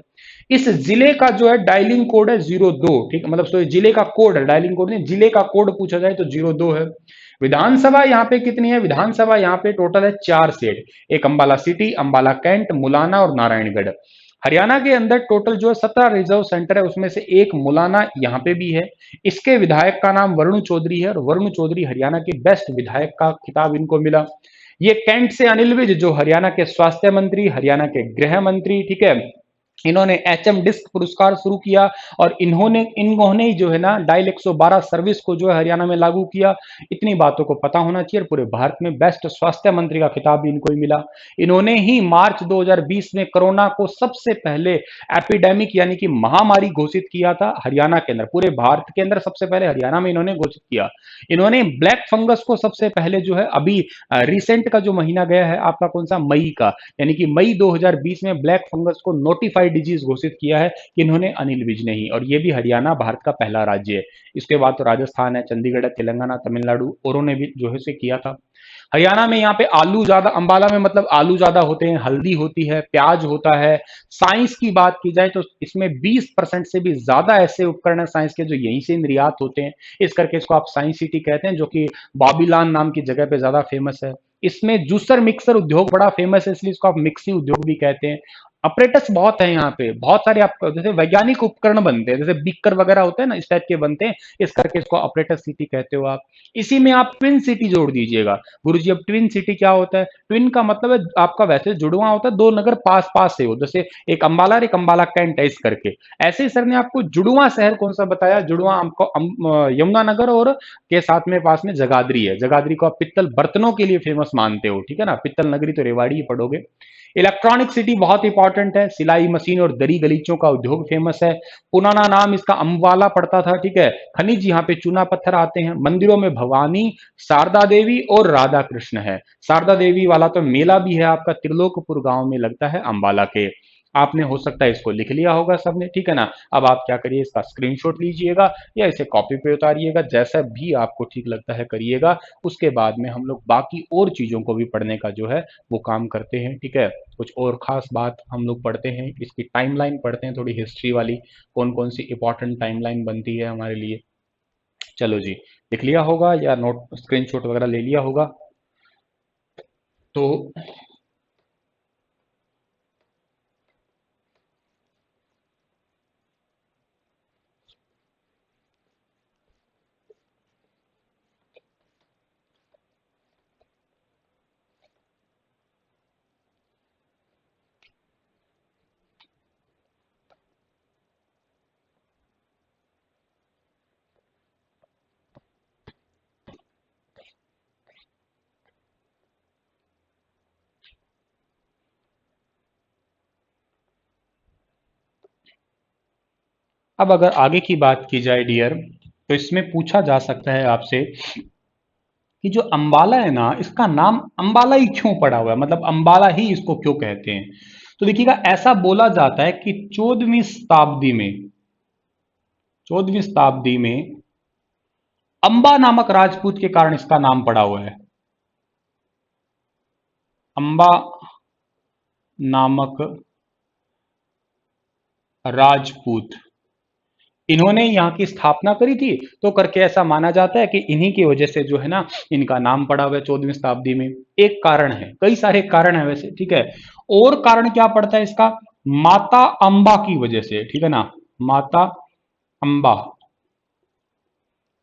इस जिले का जो है डायलिंग कोड है 02, ठीक है, मतलब सो जिले का कोड है, डायलिंग कोड नहीं, जिले का कोड पूछा जाए तो 02 है। विधानसभा यहाँ पे कितनी है? विधानसभा यहाँ पे टोटल है 4 सीट, एक अंबाला सिटी, अंबाला कैंट, मुलाना और नारायणगढ़। हरियाणा के अंदर टोटल जो है 17 रिजर्व सेंटर है, उसमें से एक मुलाना यहाँ पे भी है। इसके विधायक का नाम वरुण चौधरी है और वरुण चौधरी हरियाणा के बेस्ट विधायक का खिताब इनको मिला। ये कैंट से अनिल विज जो हरियाणा के स्वास्थ्य मंत्री, हरियाणा के गृह मंत्री, ठीक है, इन्होंने एचएम डिस्क पुरस्कार शुरू किया और इन्होंने ही जो है ना डायल 112 सर्विस को जो है हरियाणा में लागू किया। इतनी बातों को पता होना चाहिए। पूरे भारत में बेस्ट स्वास्थ्य मंत्री का खिताब भी इनको ही मिला। इन्होंने ही मार्च 2020 में कोरोना को सबसे पहले एपिडेमिक यानी कि महामारी घोषित किया था हरियाणा के अंदर। पूरे भारत के अंदर सबसे पहले हरियाणा में इन्होंने घोषित किया। इन्होंने ब्लैक फंगस को सबसे पहले जो है अभी रिसेंट का जो महीना गया है आपका कौन सा, मई का, यानी कि मई 2020 में ब्लैक फंगस को नोटिफाइड डिजीज घोषित किया है कि इन्होंने अनिल विज ने ही। और ये भी हरियाणा भारत का पहला राज्य है। इसके बाद तो राजस्थान है, चंडीगढ़ है, तेलंगाना, तमिलनाडु औरों ने भी जो है से किया था। हरियाणा में यहाँ पे आलू ज्यादा, अंबाला में मतलब आलू ज्यादा होते हैं, हल्दी होती है, प्याज होता है। साइंस की बात की जाए तो इसमें 20% से भी ज्यादा ऐसे उपकरण है साइंस के जो यहीं से निर्यात होते हैं। इस करके इसको आप साइंस सिटी कहते हैं, जो कि बाबिलान नाम की जगह पे ज्यादा फेमस है। इसमें जूसर मिक्सर उद्योग बड़ा फेमस है, इसलिए इसको आप मिक्सी उद्योग भी कहते हैं। ऑपरेटर्स बहुत है यहाँ पे, बहुत सारे आप जैसे वैज्ञानिक उपकरण बनते हैं, जैसे बीकर वगैरह होते हैं ना, इस टाइप के बनते हैं। इस करके इसको ऑपरेटर सिटी कहते हो आप। इसी में आप ट्विन सिटी जोड़ दीजिएगा। गुरुजी अब ट्विन सिटी क्या होता है? ट्विन का मतलब है आपका वैसे जुड़वा होता है, दो नगर पास पास से हो, जैसे एक अंबाला और एक अंबाला कैंट है, इस करके। ऐसे ही सर ने आपको जुड़वा शहर कौन सा बताया? जुड़वा आपको यमुनानगर और के साथ में पास में जगाधरी है। जगाधरी को आप पित्तल बर्तनों के लिए फेमस मानते हो, ठीक है ना, पित्तल नगरी तो रेवाड़ी ही पढ़ोगे। इलेक्ट्रॉनिक सिटी बहुत इंपॉर्टेंट है, सिलाई मशीन और दरी गलीचों का उद्योग फेमस है। पुराना नाम इसका अम्बाला पड़ता था, ठीक है। खनिज यहाँ पे चूना पत्थर आते हैं। मंदिरों में भवानी, शारदा देवी और राधा कृष्ण है। शारदा देवी वाला तो मेला भी है आपका त्रिलोकपुर गांव में लगता है अंबाला के। आपने हो सकता है इसको लिख लिया होगा सबने, ठीक है ना। अब आप क्या करिए, इसका स्क्रीनशॉट लीजिएगा या इसे कॉपी पे उतारिएगा, जैसा भी आपको ठीक लगता है करिएगा। उसके बाद में हम लोग बाकी और चीजों को भी पढ़ने का जो है वो काम करते हैं, ठीक है। कुछ और खास बात हम लोग पढ़ते हैं, इसकी टाइमलाइन पढ़ते हैं, थोड़ी हिस्ट्री वाली, कौन कौन सी इंपॉर्टेंट टाइमलाइन बनती है हमारे लिए। चलो जी, लिख लिया होगा या नोट स्क्रीनशॉट वगैरह ले लिया होगा तो। अब अगर आगे की बात की जाए डियर, तो इसमें पूछा जा सकता है आपसे कि जो अंबाला है ना, इसका नाम अंबाला ही क्यों पड़ा हुआ है, मतलब अंबाला ही इसको क्यों कहते हैं? तो देखिएगा, ऐसा बोला जाता है कि 14वीं शताब्दी में अंबा नामक राजपूत के कारण इसका नाम पड़ा हुआ है। अंबा नामक राजपूत, इन्होंने यहाँ की स्थापना करी थी, तो करके ऐसा माना जाता है कि इन्हीं की वजह से जो है ना इनका नाम पड़ा हुआ है 14वीं शताब्दी में। एक कारण है, कई सारे कारण है वैसे, ठीक है। और कारण क्या पड़ता है इसका? माता अंबा की वजह से, ठीक है ना, माता अंबा,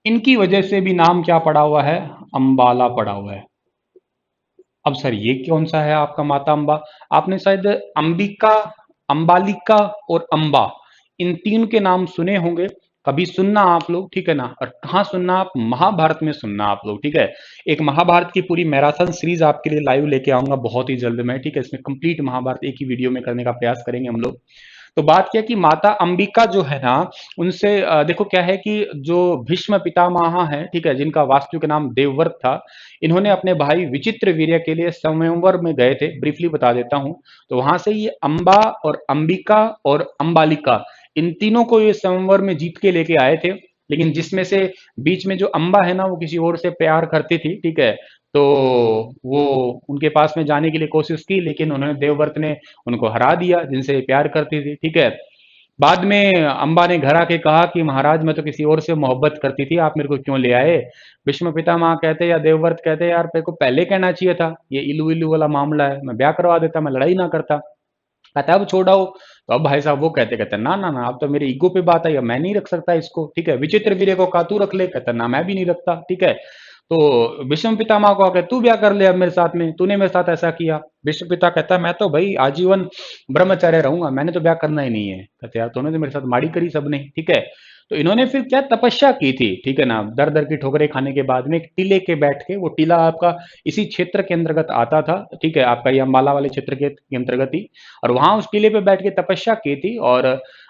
इनकी वजह से भी नाम क्या पड़ा हुआ है? अंबाला पड़ा हुआ है। अब सर ये कौन सा है आपका माता अंबा? आपने शायद अंबिका, अंबालिका और अंबा, इन तीन के नाम सुने होंगे, कभी सुनना आप लोग, ठीक है ना। और कहाँ सुनना? आप महाभारत में सुनना आप लोग, ठीक है। एक महाभारत की पूरी मैराथन सीरीज आपके लिए लाइव लेके आऊंगा बहुत ही जल्द मैं, ठीक है। इसमें कंप्लीट महाभारत एक ही वीडियो में करने का प्रयास करेंगे हम लोग। तो बात क्या कि माता अंबिका जो है ना, उनसे देखो क्या है कि जो भीष्म पितामह है, ठीक है, जिनका वास्तविक नाम देवव्रत था, इन्होंने अपने भाई विचित्र वीर्य के लिए स्वयंवर में गए थे। ब्रीफली बता देता हूं। तो वहां से ये अंबा और अंबिका और अंबालिका, इन तीनों को ये स्वयंवर में जीत के लेके आए थे। लेकिन जिसमें से बीच में जो अंबा है ना, वो किसी और से प्यार करती थी, ठीक है। तो वो उनके पास में जाने के लिए कोशिश की, लेकिन उन्होंने देवव्रत ने उनको हरा दिया, जिनसे ये प्यार करती थी, ठीक है। बाद में अंबा ने घर आके कहा कि महाराज, मैं तो किसी और से मोहब्बत करती थी, आप मेरे को क्यों ले आए? भीष्म पितामह कहते या देवव्रत कहते, यार तेरे को पहले कहना चाहिए था, ये इलू इलू वाला मामला है, मैं ब्याह करवा देता, मैं लड़ाई ना करता। कहता है अब छोड़ाओ। तो अब भाई साहब वो कहते कहते ना ना ना, अब तो मेरे ईगो पे बात आई, अब मैं नहीं रख सकता इसको, ठीक है। विचित्र वीर्य को कहा तू रख ले, कहता ना मैं भी नहीं रखता, ठीक है। तो भीष्म पितामह को आके तू ब्याह कर ले अब मेरे साथ में, तूने मेरे साथ ऐसा किया। भीष्म पिता कहता मैं तो भाई आजीवन ब्रह्मचर्य रहूंगा, मैंने तो ब्याह करना ही नहीं है। कहते यार तूने तो मेरे साथ माड़ी करी सबने, ठीक है। तो इन्होंने फिर क्या तपस्या की थी, ठीक है ना, दर दर की ठोकरें खाने के बाद में एक टीले के बैठ के, वो टीला आपका इसी क्षेत्र के अंतर्गत आता था, ठीक है, आपका ये अम्बाला वाले क्षेत्र के अंतर्गत ही। और वहां उस टीले पे बैठ के तपस्या की थी। और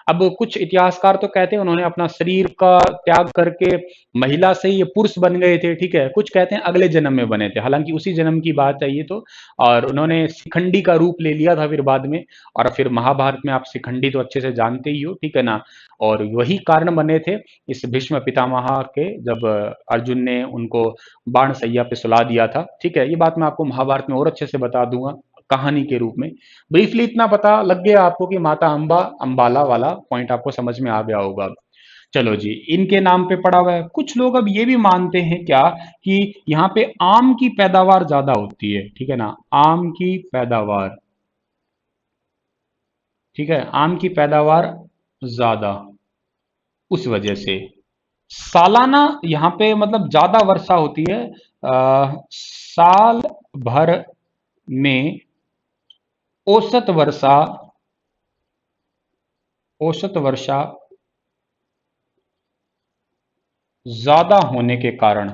अब कुछ इतिहासकार तो कहते हैं उन्होंने अपना शरीर का त्याग करके महिला से ये पुरुष बन गए थे, ठीक है। कुछ कहते हैं अगले जन्म में बने थे, हालांकि उसी जन्म की बात है ये तो। और उन्होंने शिखंडी का रूप ले लिया था फिर बाद में। और फिर महाभारत में आप शिखंडी तो अच्छे से जानते ही हो, ठीक है ना। और वही कारण बने थे इस भीष्म पितामह के, जब अर्जुन ने उनको बाण सैया पे सुला दिया था, ठीक है। ये बात मैं आपको महाभारत में और अच्छे से बता दूंगा कहानी के रूप में। ब्रीफली इतना पता लग गया आपको कि माता अंबा अंबाला वाला पॉइंट आपको समझ में आ गया होगा। चलो जी, इनके नाम पे पड़ा हुआ है। कुछ लोग अब ये भी मानते हैं क्या कि यहाँ पे आम की पैदावार ज्यादा होती है, ठीक है ना, आम की पैदावार, ठीक है, आम की पैदावार ज्यादा, उस वजह से सालाना यहाँ पे मतलब ज्यादा वर्षा होती है। साल भर में औसत वर्षा, औसत वर्षा ज्यादा होने के कारण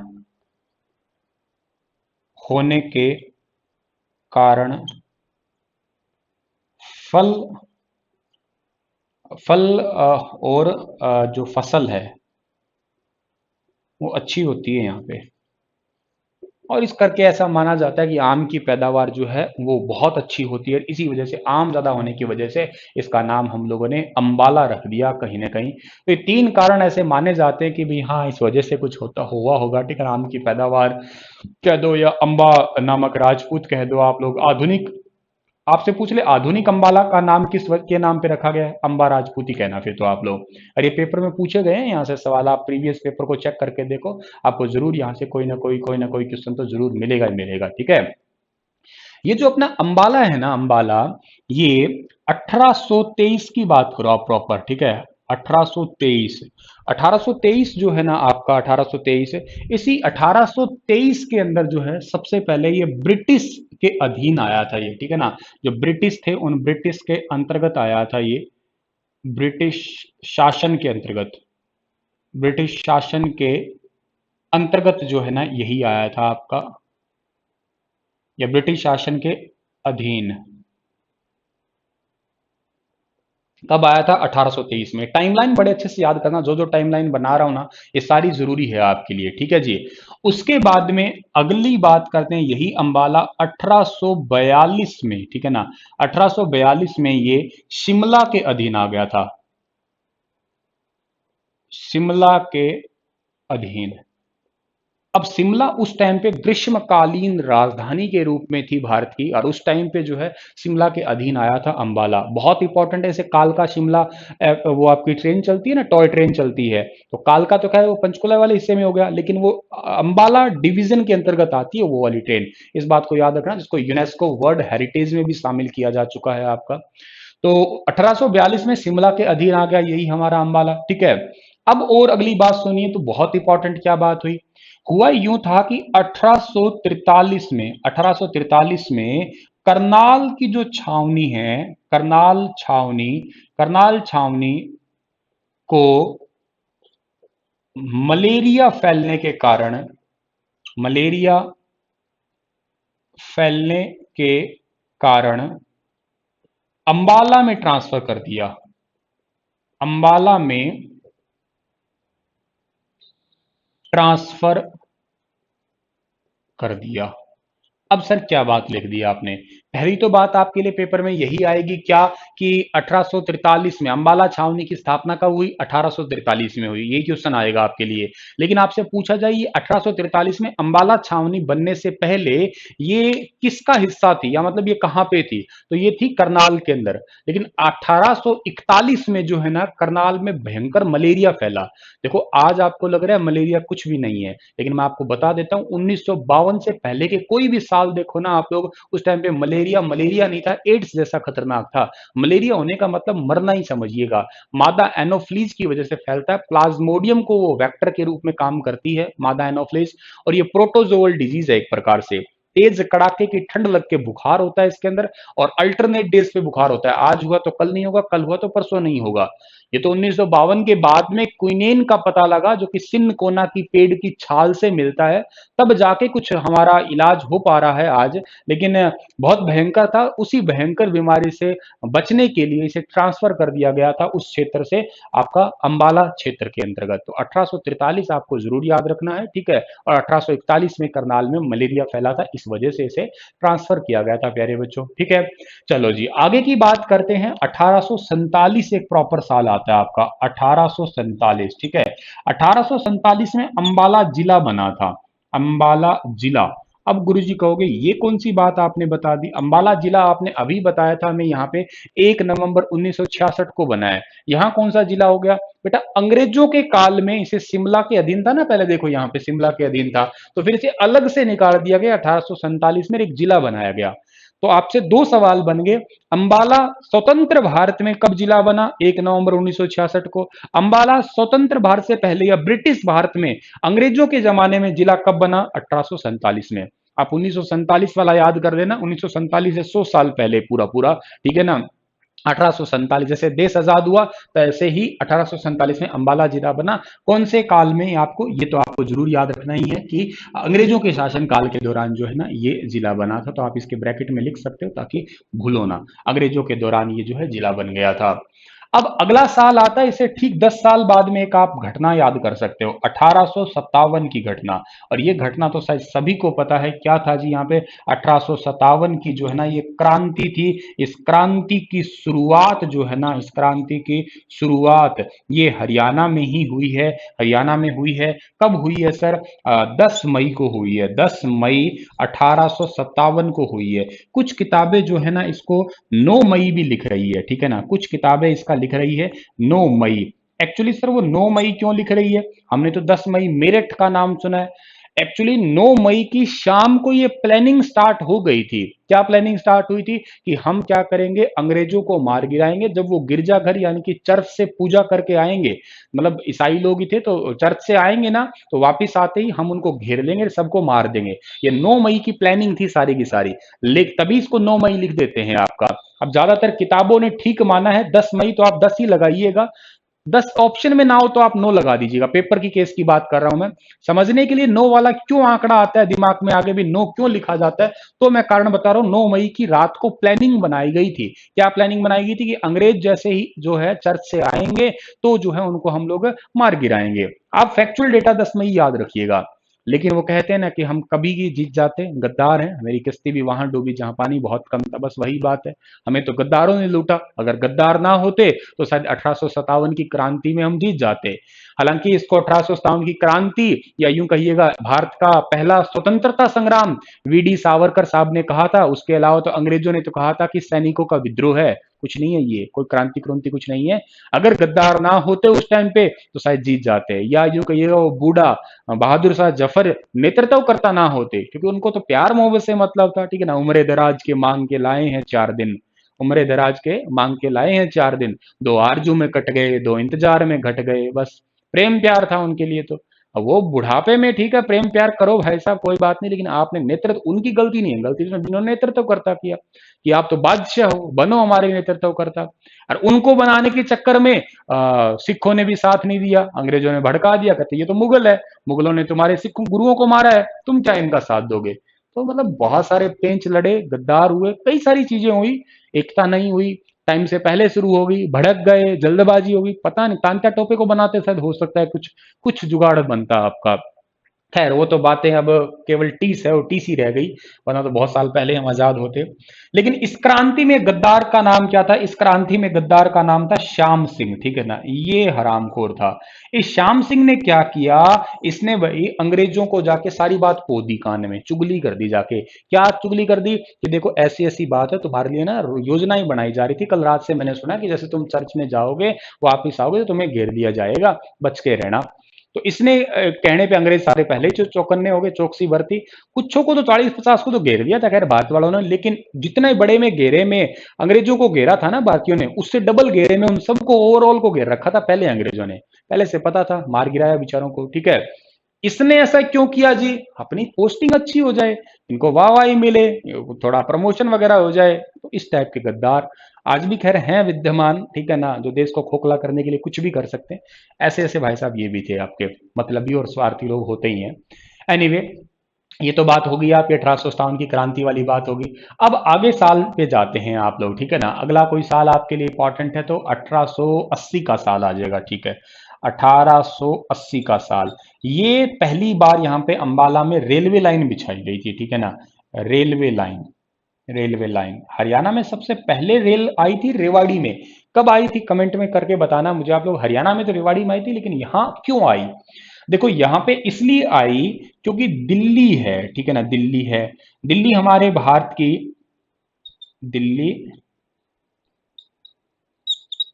फल फल और जो फसल है वो अच्छी होती है यहाँ पे। और इस करके ऐसा माना जाता है कि आम की पैदावार जो है वो बहुत अच्छी होती है। इसी वजह से आम ज्यादा होने की वजह से इसका नाम हम लोगों ने अंबाला रख दिया कहीं ना कहीं। तो ये तीन कारण ऐसे माने जाते हैं कि भाई हाँ, इस वजह से कुछ होता हुआ होगा, ठीक है। आम की पैदावार कह दो या अंबा नामक राजपूत कह दो आप लोग। आधुनिक आपसे पूछ ले आधुनिक अंबाला का नाम किस के नाम पे रखा गया है, अंबा राजपूती कहना फिर तो आप लोग। और ये पेपर में पूछे गए हैं यहाँ से सवाल, आप प्रीवियस पेपर को चेक करके देखो, आपको जरूर यहाँ से कोई ना कोई क्वेश्चन तो जरूर मिलेगा ही मिलेगा, ठीक है। ये जो अपना अंबाला है ना, अंबाला, ये 1823 की बात करो आप प्रॉपर, ठीक है। 1823, 1823 जो है ना आपका, 1823, इसी 1823 के अंदर जो है सबसे पहले ये ब्रिटिश के अधीन आया था ये, ठीक है ना। जो ब्रिटिश थे उन ब्रिटिश के अंतर्गत आया था ये, ब्रिटिश शासन के अंतर्गत, ब्रिटिश शासन के अंतर्गत जो है ना यही आया था आपका, या ब्रिटिश शासन के अधीन कब आया था, 1823 में। टाइमलाइन बड़े अच्छे से याद करना, जो जो टाइमलाइन बना रहा हूं ना ये सारी जरूरी है आपके लिए, ठीक है जी। उसके बाद में अगली बात करते हैं यही अंबाला 1842 में, ठीक है ना। 1842 में ये शिमला के अधीन आ गया था, शिमला के अधीन। अब शिमला उस टाइम पे ग्रीष्मकालीन राजधानी के रूप में थी भारत की, और उस टाइम पे जो है शिमला के अधीन आया था अंबाला। बहुत इंपॉर्टेंट है, जैसे कालका शिमला वो आपकी ट्रेन चलती है ना, टॉय ट्रेन चलती है। तो कालका तो खैर वो पंचकुला वाले हिस्से में हो गया, लेकिन वो अंबाला डिवीजन के अंतर्गत आती है वो वाली ट्रेन। इस बात को याद रखना, जिसको यूनेस्को वर्ल्ड हेरिटेज में भी शामिल किया जा चुका है आपका। तो 1842 में शिमला के अधीन आ गया यही हमारा अंबाला, ठीक है। अब और अगली बात सुनिए, तो बहुत इंपॉर्टेंट क्या बात हुई। हुआ यूं था कि 1843 में, 1843 में करनाल की जो छावनी है, करनाल छावनी, करनाल छावनी को मलेरिया फैलने के कारण, मलेरिया फैलने के कारण अंबाला में ट्रांसफर कर दिया, अंबाला में ट्रांसफर कर दिया। अब सर क्या बात लिख दी आपने? पहली तो बात आपके लिए पेपर में यही आएगी क्या कि 1843 में अंबाला छावनी की स्थापना कब हुई? 1843 में हुई, यही क्वेश्चन आएगा आपके लिए। लेकिन आपसे पूछा जाए ये 1843 में अंबाला छावनी बनने से पहले ये किसका हिस्सा थी, या मतलब ये कहां पे थी? तो ये थी करनाल के अंदर। लेकिन 1841 में जो है ना करनाल में भयंकर मलेरिया फैला। देखो आज आपको लग रहा है मलेरिया कुछ भी नहीं है, लेकिन मैं आपको बता देता हूं 1952 से पहले के कोई भी साल देखो ना आप लोग, उस टाइम पे मलेरिया मलेरिया नहीं था, एड्स जैसा खतरनाक था। मलेरिया होने का मतलब मरना ही समझिएगा। मादा एनोफ्लीज की वजह से फैलता है, प्लाज्मोडियम को वो वेक्टर के रूप में काम करती है मादा एनोफ्लीज, और ये प्रोटोजोअल डिजीज है एक प्रकार से। तेज कड़ाके की ठंड लग के बुखार होता है इसके अंदर, और अल्टरनेट डेज पे बुखार होता है, आज हुआ तो कल नहीं होगा, कल हुआ तो परसों नहीं होगा। ये तो 1952 के बाद में क्विनेन का पता लगा, जो कि सिनकोना की पेड़ की छाल से मिलता है, तब जाके कुछ हमारा इलाज हो पा रहा है आज। लेकिन बहुत भयंकर था, उसी भयंकर बीमारी से बचने के लिए इसे ट्रांसफर कर दिया गया था उस क्षेत्र से आपका अंबाला क्षेत्र के अंतर्गत। तो 1843 आपको जरूर याद रखना है, ठीक है। और 1841 में करनाल में मलेरिया फैला था, इस वजह से इसे ट्रांसफर किया गया था प्यारे बच्चों, ठीक है। चलो जी आगे की बात करते हैं। 1847 एक प्रॉपर साल आता है आपका 1847, ठीक है। 1847 में अंबाला जिला बना था, अंबाला जिला। अब गुरुजी कहोगे ये कौन सी बात आपने बता दी, अंबाला जिला आपने अभी बताया था हमें यहाँ पे 1 नवंबर 1966 को बना है, यहाँ कौन सा जिला हो गया? बेटा अंग्रेजों के काल में इसे शिमला के अधीन था ना, पहले देखो यहाँ पे शिमला के अधीन था, तो फिर इसे अलग से निकाल दिया गया, 1847 में एक जिला बनाया गया। तो आपसे दो सवाल बन गए। अंबाला स्वतंत्र भारत में कब जिला बना? 1 नवंबर 1966 को। अंबाला स्वतंत्र भारत से पहले या ब्रिटिश भारत में अंग्रेजों के जमाने में जिला कब बना? 1847 में। आप 1947 वाला याद कर लेना, 1947 से 100 साल पहले पूरा पूरा, ठीक है ना। 1847 जैसे देश आजाद हुआ तो ऐसे ही 1847 में अंबाला जिला बना। कौन से काल में? आपको ये तो आपको जरूर याद रखना ही है कि अंग्रेजों के शासन काल के दौरान जो है ना ये जिला बना था। तो आप इसके ब्रैकेट में लिख सकते हो ताकि भूलो ना, अंग्रेजों के दौरान ये जो है जिला बन गया था। अब अगला साल आता है, इसे ठीक 10 साल बाद में एक आप घटना याद कर सकते हो, 1857 की घटना। और ये घटना तो शायद सभी को पता है, क्या था जी यहाँ पे? 1857 की जो है ना ये क्रांति थी। इस क्रांति की शुरुआत जो है ना, इस क्रांति की शुरुआत ये हरियाणा में ही हुई है। हरियाणा में हुई है। कब हुई है सर? 10 मई को हुई है, 10 मई 1857 को हुई है। कुछ किताबें जो है ना इसको 9 मई भी लिख रही है, ठीक है ना, कुछ किताबें इसका लिख रही है 9 मई। एक्चुअली सर वो 9 मई क्यों लिख रही है? हमने तो 10 मई मेरठ का नाम सुना है। एक्चुअली 9 मई की शाम को ये प्लानिंग स्टार्ट हो गई थी। क्या प्लानिंग स्टार्ट हुई थी? कि हम क्या करेंगे, अंग्रेजों को मार गिराएंगे। जब वो गिरजाघर यानी कि चर्च से पूजा करके आएंगे, मतलब ईसाई लोग ही थे, तो चर्च से आएंगे ना, तो वापिस आते ही हम उनको घेर लेंगे, सबको मार देंगे। ये 9 मई की प्लानिंग थी सारी की सारी, तभी इसको 9 मई लिख देते हैं आपका। अब ज्यादातर किताबों ने ठीक माना है 10 मई, तो आप 10 ही लगाइएगा। 10 ऑप्शन में ना हो तो आप 9 लगा दीजिएगा। पेपर की केस की बात कर रहा हूं मैं, समझने के लिए 9 वाला क्यों आंकड़ा आता है दिमाग में, आगे भी 9 क्यों लिखा जाता है, तो मैं कारण बता रहा हूं। 9 मई की रात को प्लानिंग बनाई गई थी। क्या प्लानिंग बनाई गई थी? कि अंग्रेज जैसे ही जो है चर्च से आएंगे तो जो है उनको हम लोग मार गिराएंगे। आप फैक्चुअल डेटा 10 मई याद रखिएगा। लेकिन वो कहते हैं ना कि हम कभी भी जीत जाते, गद्दार हैं, मेरी किश्ती भी वहां डूबी जहां पानी बहुत कम था, बस वही बात है। हमें तो गद्दारों ने लूटा, अगर गद्दार ना होते तो शायद 1857 की क्रांति में हम जीत जाते। हालांकि इसको 1857 की क्रांति, या यूं कहिएगा भारत का पहला स्वतंत्रता संग्राम, वीडी सावरकर साहब ने कहा था। उसके अलावा तो अंग्रेजों ने तो कहा था कि सैनिकों का विद्रोह है, कुछ नहीं है, ये कोई क्रांति क्रांति कुछ नहीं है। अगर गद्दार ना होते उस टाइम पे तो शायद जीत जाते, या यूं कहिएगा वो बूढ़ा बहादुर शाह जफर नेतृत्व करता ना होते, क्योंकि उनको तो प्यार मोहब्बत से मतलब था, ठीक है ना। उम्र दराज के मांग के लाए हैं 4 दिन, उम्र दराज के मांग के लाए हैं 4 दिन, 2 आरजू में कट गए, 2 इंतजार में घट गए, बस प्रेम प्यार था उनके लिए तो। अब वो बुढ़ापे में ठीक है प्रेम प्यार करो भाई साहब, कोई बात नहीं, लेकिन आपने नेतृत्व, उनकी गलती नहीं है, गलती तो जिन्होंने नेतृत्व करता किया, कि आप तो बादशाह हो, बनो हमारे नेतृत्व करता। और उनको बनाने के चक्कर में सिखों ने भी साथ नहीं दिया, अंग्रेजों ने भड़का दिया, कहते ये तो मुगल है, मुगलों ने तुम्हारे सिख गुरुओं को मारा है, तुम क्या इनका साथ दोगे? तो मतलब बहुत सारे पेंच लड़े, गद्दार हुए, कई सारी चीजें हुई, एकता नहीं हुई। टाइम से पहले शुरू हो गई, भड़क गए, जल्दबाजी हो गई, पता नहीं तांत्या टोपे को बनाते शायद, हो सकता है कुछ कुछ जुगाड़ बनता आपका। खैर वो तो बातें अब केवल टीस है और टीसी रह गई, वरना तो बहुत साल पहले हम आजाद होते। लेकिन इस क्रांति में गद्दार का नाम क्या था? इस क्रांति में गद्दार का नाम था श्याम सिंह, ठीक है ना, ये हरामखोर था। इस श्याम सिंह ने क्या किया? इसने भाई अंग्रेजों को जाके सारी बात पो दी, कान में चुगली कर दी जाके। क्या चुगली कर दी कि देखो ऐसी ऐसी बात है, तुम्हारे लिए ना योजना ही बनाई जा रही थी, कल रात से मैंने सुना कि जैसे तुम चर्च में जाओगे, वापिस आओगे तो तुम्हें घेर लिया जाएगा, बच के रहना। तो इसने कहने पे अंग्रेज सारे पहले ही चौकन्ने हो गए, चौकसी बरती। कुछों को तो 40-50 को तो घेर दिया था खैर भारत वालों ने, लेकिन जितने बड़े में घेरे में अंग्रेजों को घेरा था ना भारतीयों ने, उससे डबल घेरे में उन सबको ओवरऑल को घेर रखा था पहले अंग्रेजों ने। पहले से पता था, मार गिराया बेचारों को, ठीक है। इसने ऐसा क्यों किया जी? अपनी पोस्टिंग अच्छी हो जाए, इनको वाहवाही मिले, थोड़ा प्रमोशन वगैरह हो जाए। तो इस टाइप के गद्दार आज भी खैर हैं विद्यमान, ठीक है ना, जो देश को खोखला करने के लिए कुछ भी कर सकते हैं। ऐसे ऐसे भाई साहब ये भी थे आपके, मतलबी और स्वार्थी लोग होते ही हैं। एनीवे, ये तो बात होगी आपकी 1857 की क्रांति वाली बात होगी। अब आगे साल पे जाते हैं आप लोग, ठीक है ना। अगला कोई साल आपके लिए इंपॉर्टेंट है तो 1880 का साल आ जाएगा, ठीक है। 1880 का साल, ये पहली बार यहाँ पे अंबाला में रेलवे लाइन बिछाई गई थी, ठीक है ना। Railway line, railway line Haryana में सबसे पहले रेल आई थी रेवाड़ी में। कब आई थी कमेंट में करके बताना मुझे आप लोग। हरियाणा में तो रेवाड़ी में आई थी, लेकिन यहां क्यों आई? देखो यहां पे इसलिए आई क्योंकि दिल्ली है, ठीक है ना, दिल्ली है। दिल्ली हमारे भारत की, दिल्ली,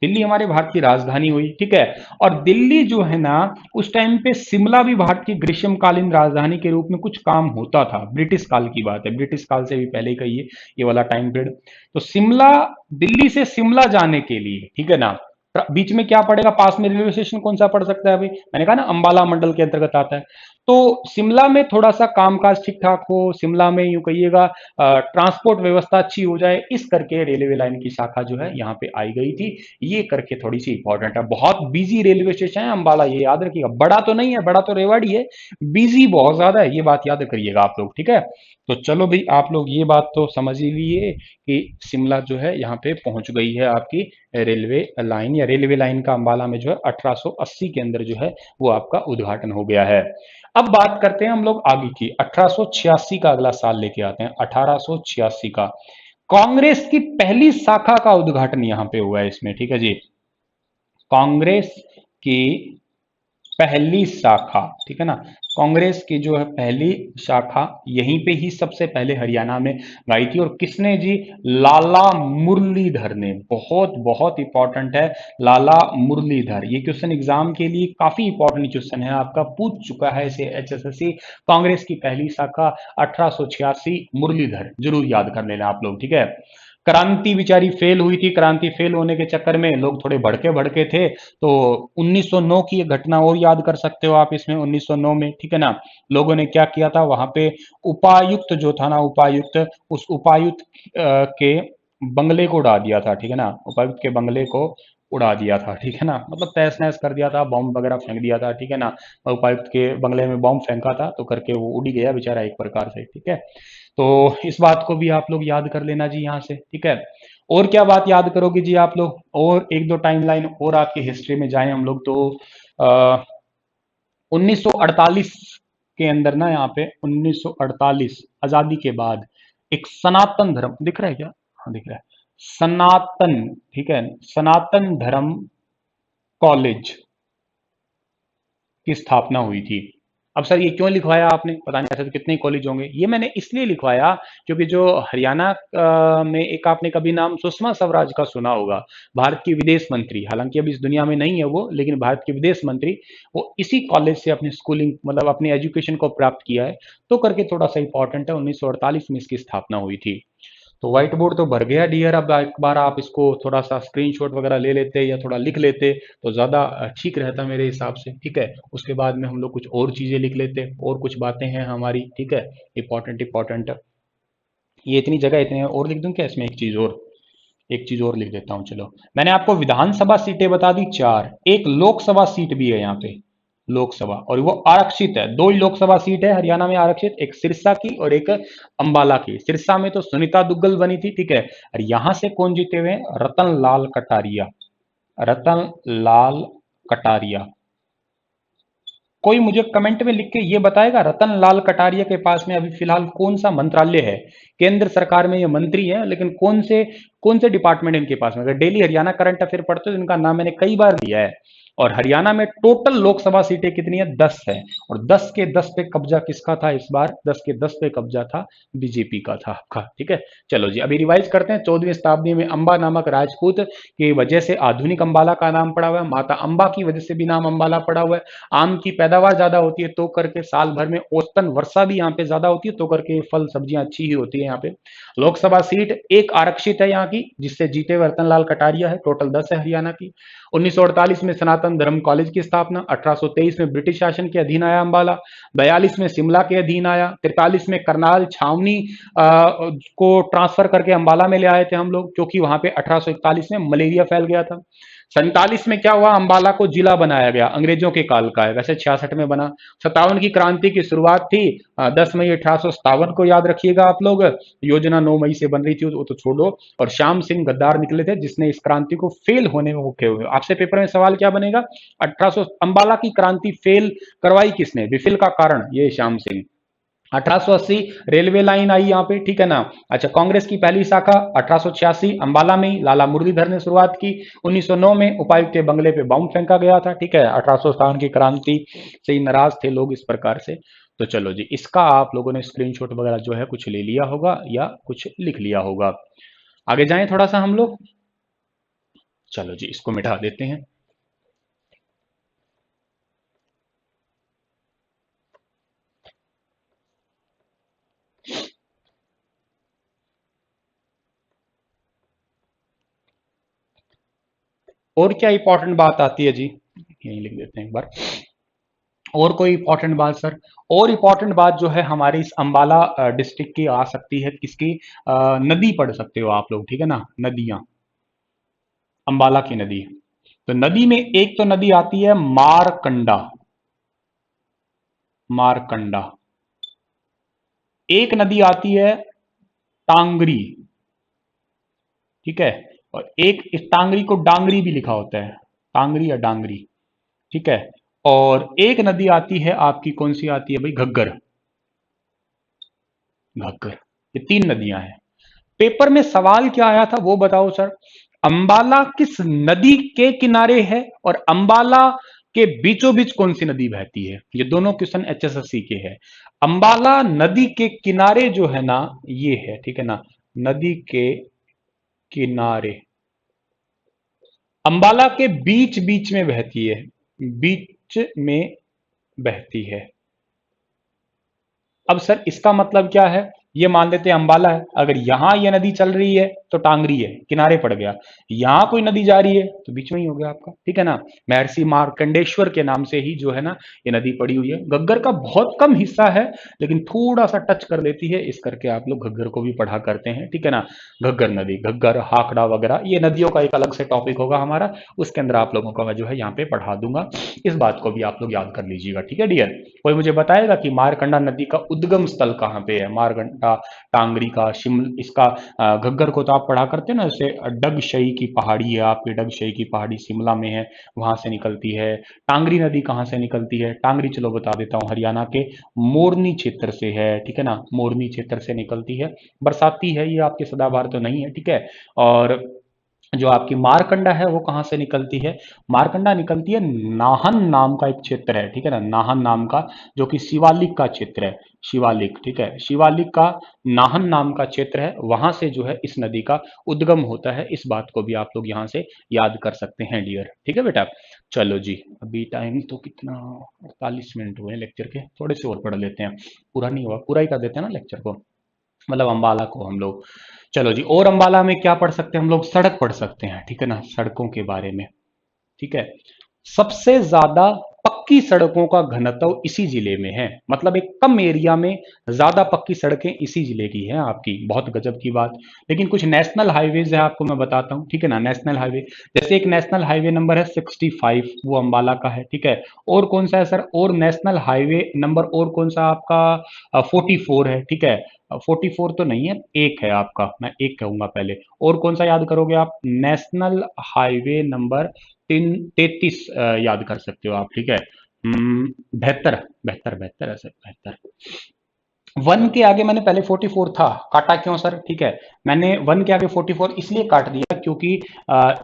दिल्ली हमारे भारत की राजधानी हुई, ठीक है। और दिल्ली जो है ना, उस टाइम पे शिमला भी भारत की ग्रीष्मकालीन राजधानी के रूप में कुछ काम होता था। ब्रिटिश काल की बात है, ब्रिटिश काल से भी पहले का ये वाला टाइम पीरियड। तो शिमला, दिल्ली से शिमला जाने के लिए, ठीक है ना, बीच में क्या पड़ेगा? पास में रेलवे स्टेशन कौन सा पड़ सकता है? अभी मैंने कहा ना अंबाला मंडल के अंतर्गत आता है। तो शिमला में थोड़ा सा कामकाज ठीक ठाक हो, शिमला में यूं कहिएगा ट्रांसपोर्ट व्यवस्था अच्छी हो जाए, इस करके रेलवे लाइन की शाखा जो है यहाँ पे आई गई थी। ये करके थोड़ी सी इंपॉर्टेंट है। बहुत बिजी रेलवे स्टेशन है अंबाला, ये याद रखिएगा। बड़ा तो नहीं है, बड़ा तो रेवाड़ी है, बिजी बहुत ज्यादा है, ये बात याद करिएगा आप लोग, ठीक है। तो चलो भाई, आप लोग ये बात तो समझ ही लिए कि शिमला जो है यहाँ पे पहुंच गई है आपकी रेलवे लाइन, या रेलवे लाइन का अंबाला में जो है 1880 के अंदर जो है वो आपका उद्घाटन हो गया है। अब बात करते हैं हम लोग आगे की, 1886 का अगला साल लेके आते हैं, 1886 का। कांग्रेस की पहली शाखा का उद्घाटन यहां पे हुआ है इसमें, ठीक है जी। कांग्रेस की पहली शाखा, ठीक है ना, कांग्रेस की जो है पहली शाखा यहीं पे ही सबसे पहले हरियाणा में गई थी। और किसने जी? लाला मुरलीधर ने। बहुत बहुत इंपॉर्टेंट है, लाला मुरलीधर। ये क्वेश्चन एग्जाम के लिए काफी इंपॉर्टेंट क्वेश्चन है, आपका पूछ चुका है इसे एचएसएससी। कांग्रेस की पहली शाखा 1886, मुरलीधर, जरूर याद कर लेना आप लोग, ठीक है। क्रांति बेचारी फेल हुई थी, क्रांति फेल होने के चक्कर में लोग थोड़े भड़के भड़के थे। तो 1909 की एक घटना और याद कर सकते हो आप इसमें, 1909 में, ठीक है ना, लोगों ने क्या किया था वहां पे? उपायुक्त जो था ना, उपायुक्त, उस उपायुक्त के बंगले को उड़ा दिया था, ठीक है ना। उपायुक्त के बंगले को उड़ा दिया था, ठीक है ना, मतलब तहस नहस कर दिया था, बॉम्ब वगैरह फेंक दिया था, ठीक है ना। उपायुक्त के बंगले में बॉम्ब फेंका था तो करके वो उड़ी गया बेचारा एक प्रकार से, ठीक है। तो इस बात को भी आप लोग याद कर लेना जी यहाँ से, ठीक है। और क्या बात याद करोगे जी आप लोग? और एक दो टाइमलाइन और आपकी हिस्ट्री में जाएं हम लोग तो 1948 के अंदर ना, यहाँ पे 1948 आजादी के बाद एक सनातन धर्म, दिख रहा है क्या? हाँ दिख रहा है, सनातन, ठीक है, सनातन धर्म कॉलेज की स्थापना हुई थी। अब सर ये क्यों लिखवाया आपने? पता नहीं, ऐसे तो कितने कॉलेज होंगे। ये मैंने इसलिए लिखवाया क्योंकि जो हरियाणा में एक आपने कभी नाम सुषमा स्वराज का सुना होगा, भारत की विदेश मंत्री, हालांकि अभी इस दुनिया में नहीं है वो, लेकिन भारत की विदेश मंत्री, वो इसी कॉलेज से अपनी स्कूलिंग मतलब अपनी एजुकेशन को प्राप्त किया है। तो करके थोड़ा सा इंपॉर्टेंट है, 1948 में इसकी स्थापना हुई थी। तो व्हाइट बोर्ड तो भर गया डियर। अब एक बार आप इसको थोड़ा सा स्क्रीनशॉट वगैरह ले लेते या थोड़ा लिख लेते तो ज़्यादा ठीक रहता मेरे हिसाब से, ठीक है। उसके बाद में हम लोग कुछ और चीज़ें लिख लेते, और कुछ बातें हैं हमारी, ठीक है, इंपॉर्टेंट इंपॉर्टेंट। ये इतनी जगह, इतने और लिख दूं क्या इसमें? एक चीज़ और, एक चीज़ और लिख देता हूँ। चलो, मैंने आपको विधानसभा सीटें बता दी 4, एक लोकसभा सीट भी है यहाँ पे, लोकसभा, और वो आरक्षित है। दो ही लोकसभा सीट है हरियाणा में आरक्षित, एक सिरसा की और एक अंबाला की। सिरसा में तो सुनीता दुग्गल बनी थी, ठीक है। और यहां से कौन जीते हुए हैं? रतन लाल कटारिया। रतन लाल कटारिया। कोई मुझे कमेंट में लिख के ये बताएगा रतन लाल कटारिया के पास में अभी फिलहाल कौन सा मंत्रालय है? केंद्र सरकार में ये मंत्री है, लेकिन कौन से डिपार्टमेंट इनके पास में? अगर डेली हरियाणा करंट अफेयर पढ़ते हो तो इनका नाम मैंने कई बार लिया है। और हरियाणा में टोटल लोकसभा सीटें कितनी है? 10 है। और 10 के 10 पे कब्जा किसका था इस बार? 10 के 10 पे कब्जा था बीजेपी का था आपका, ठीक है। चलो जी, अभी रिवाइज करते हैं। 14वीं शताब्दी में अंबा नामक राजपूत की वजह से आधुनिक अंबाला का नाम पड़ा हुआ है। माता अंबा की वजह से भी नाम अंबाला पड़ा हुआ है। आम की पैदावार ज्यादा होती है तो करके साल भर में औसतन वर्षा भी यहाँ पे ज्यादा होती है तो करके फल सब्जियां अच्छी ही होती है यहाँ पे। लोकसभा सीट एक आरक्षित है यहाँ की, जिससे जीते हुए रतन लाल कटारिया है। टोटल 10 है हरियाणा की। 1948 में सनातन धर्म कॉलेज की स्थापना। 1823 में ब्रिटिश शासन के अधीन आया अंबाला। 42 में शिमला के अधीन आया। 43 में करनाल छावनी को ट्रांसफर करके अंबाला में ले आए थे हम लोग, क्योंकि वहां पे 1841 में मलेरिया फैल गया था। 47 में क्या हुआ? अंबाला को जिला बनाया गया, अंग्रेजों के काल का है, वैसे 66 में बना। 57 की क्रांति की शुरुआत थी 10 मई 1857 को, याद रखिएगा आप लोग। योजना 9 मई से बन रही थी, वो तो छोड़ो। और श्याम सिंह गद्दार निकले थे जिसने इस क्रांति को फेल होने में मुख्य हुए। आपसे पेपर में सवाल क्या बनेगा? 1800 अंबाला की क्रांति फेल करवाई किसने? विफल का कारण ये श्याम सिंह। 1880 रेलवे लाइन आई यहाँ पे, ठीक है ना। अच्छा, कांग्रेस की पहली शाखा 1886 अंबाला में ही लाला मुरलीधर ने शुरुआत की। 1909 में उपायुक्त के बंगले पे बम फेंका गया था, ठीक है। 1857 की क्रांति से ही नाराज थे लोग इस प्रकार से। तो चलो जी, इसका आप लोगों ने स्क्रीनशॉट वगैरह जो है कुछ ले लिया होगा या कुछ लिख लिया होगा। आगे जाएं थोड़ा सा हम लोग। चलो जी, इसको मिटा देते हैं। और क्या इंपॉर्टेंट बात आती है जी? यहीं लिख देते हैं एक बार। और कोई इंपॉर्टेंट बात सर? और इंपॉर्टेंट बात जो है हमारी इस अंबाला डिस्ट्रिक्ट की आ सकती है, किसकी? नदी पढ़ सकते हो आप लोग, ठीक है ना। नदियां, अंबाला की नदी। तो नदी में एक तो नदी आती है मारकंडा। मारकंडा। एक नदी आती है टांगरी, ठीक है। और एक, इस टांगरी को डांगरी भी लिखा होता है, टांगरी या डांगरी, ठीक है। और एक नदी आती है आपकी, कौन सी आती है भाई? घग्गर। घग्गर। ये तीन नदियां हैं। पेपर में सवाल क्या आया था वो बताओ सर। अंबाला किस नदी के किनारे है और अंबाला के बीचों बीच कौन सी नदी बहती है? ये दोनों क्वेश्चन एचएसएससी के हैं। अंबाला नदी के किनारे जो है ना, ये है, ठीक है ना। नदी के किनारे अंबाला के बीच बीच में बहती है, बीच में बहती है। अब सर इसका मतलब क्या है? ये मान लेते हैं अंबाला है, अगर यहां ये नदी चल रही है तो टांगरी है, किनारे पड़ गया। यहां कोई नदी जा रही है तो बीच में ही हो गया आपका, ठीक है ना। महर्षि मार्कंडेश्वर के नाम से ही जो है ना ये नदी पड़ी हुई है। घग्गर का बहुत कम हिस्सा है, लेकिन थोड़ा सा टच कर देती है, इस करके आप लोग घग्गर को भी पढ़ा करते हैं, ठीक है ना। घग्गर नदी, घग्गर, हाकड़ा वगैरह, ये नदियों का एक अलग से टॉपिक होगा हमारा, उसके अंदर आप लोगों का मैं जो है यहाँ पे पढ़ा दूंगा। इस बात को भी आप लोग याद कर लीजिएगा, ठीक है डियर। कोई मुझे बताएगा कि मारकंडा नदी का उद्गम स्थल कहाँ पे है? मारकंडा, टांगरी का, शिमल, इसका घग्गर को तो आप पढ़ा करते हैं ना, जैसे डगशई की पहाड़ी है आपकी, डगशई की पहाड़ी शिमला में है, वहां से निकलती है। टांगरी नदी कहाँ से निकलती है? टांगरी चलो बता देता हूँ, हरियाणा के मोरनी क्षेत्र से है, ठीक है ना। मोरनी क्षेत्र से निकलती है, बरसाती है ये, आपके सदाबहार तो नहीं है, ठीक है। और जो आपकी मारकंडा है वो कहाँ से निकलती है? मारकंडा निकलती है नाहन नाम का एक क्षेत्र है, ठीक है ना। नाहन नाम का, जो कि शिवालिक का क्षेत्र है, शिवालिक, ठीक है। शिवालिक का नाहन नाम का क्षेत्र है, वहां से जो है इस नदी का उद्गम होता है। इस बात को भी आप लोग यहाँ से याद कर सकते हैं डियर, ठीक है बेटा। चलो जी, अभी टाइम तो कितना, 48 मिनट हुए लेक्चर के, थोड़े से और पढ़ लेते हैं। पूरा नहीं हुआ, पूरा ही कर देते हैं ना लेक्चर को, मतलब अंबाला को हम लोग। चलो जी, और अंबाला में क्या पढ़ सकते हैं हम लोग? सड़क पढ़ सकते हैं, ठीक है ना, सड़कों के बारे में, ठीक है। सबसे ज्यादा पक्की सड़कों का घनत्व इसी जिले में है, मतलब एक कम एरिया में ज्यादा पक्की सड़कें इसी जिले की हैं आपकी। बहुत गजब की बात। लेकिन कुछ नेशनल हाईवेज है, आपको मैं बताता हूँ, ठीक है ना। नेशनल हाईवे, जैसे एक नेशनल हाईवे नंबर है 65, वो अंबाला का है, ठीक है। और कौन सा है सर, और नेशनल हाईवे नंबर और कौन सा आपका 44 है, ठीक है। 44 तो नहीं है, एक है आपका, मैं एक कहूंगा पहले। और कौन सा याद करोगे आप, नेशनल हाईवे नंबर 33 याद कर सकते हो आप, ठीक है। 72, बेहतर बेहतर है सर, बेहतर। वन के आगे मैंने पहले 44 था, काटा क्यों सर, ठीक है। मैंने वन के आगे 44 इसलिए काट दिया क्योंकि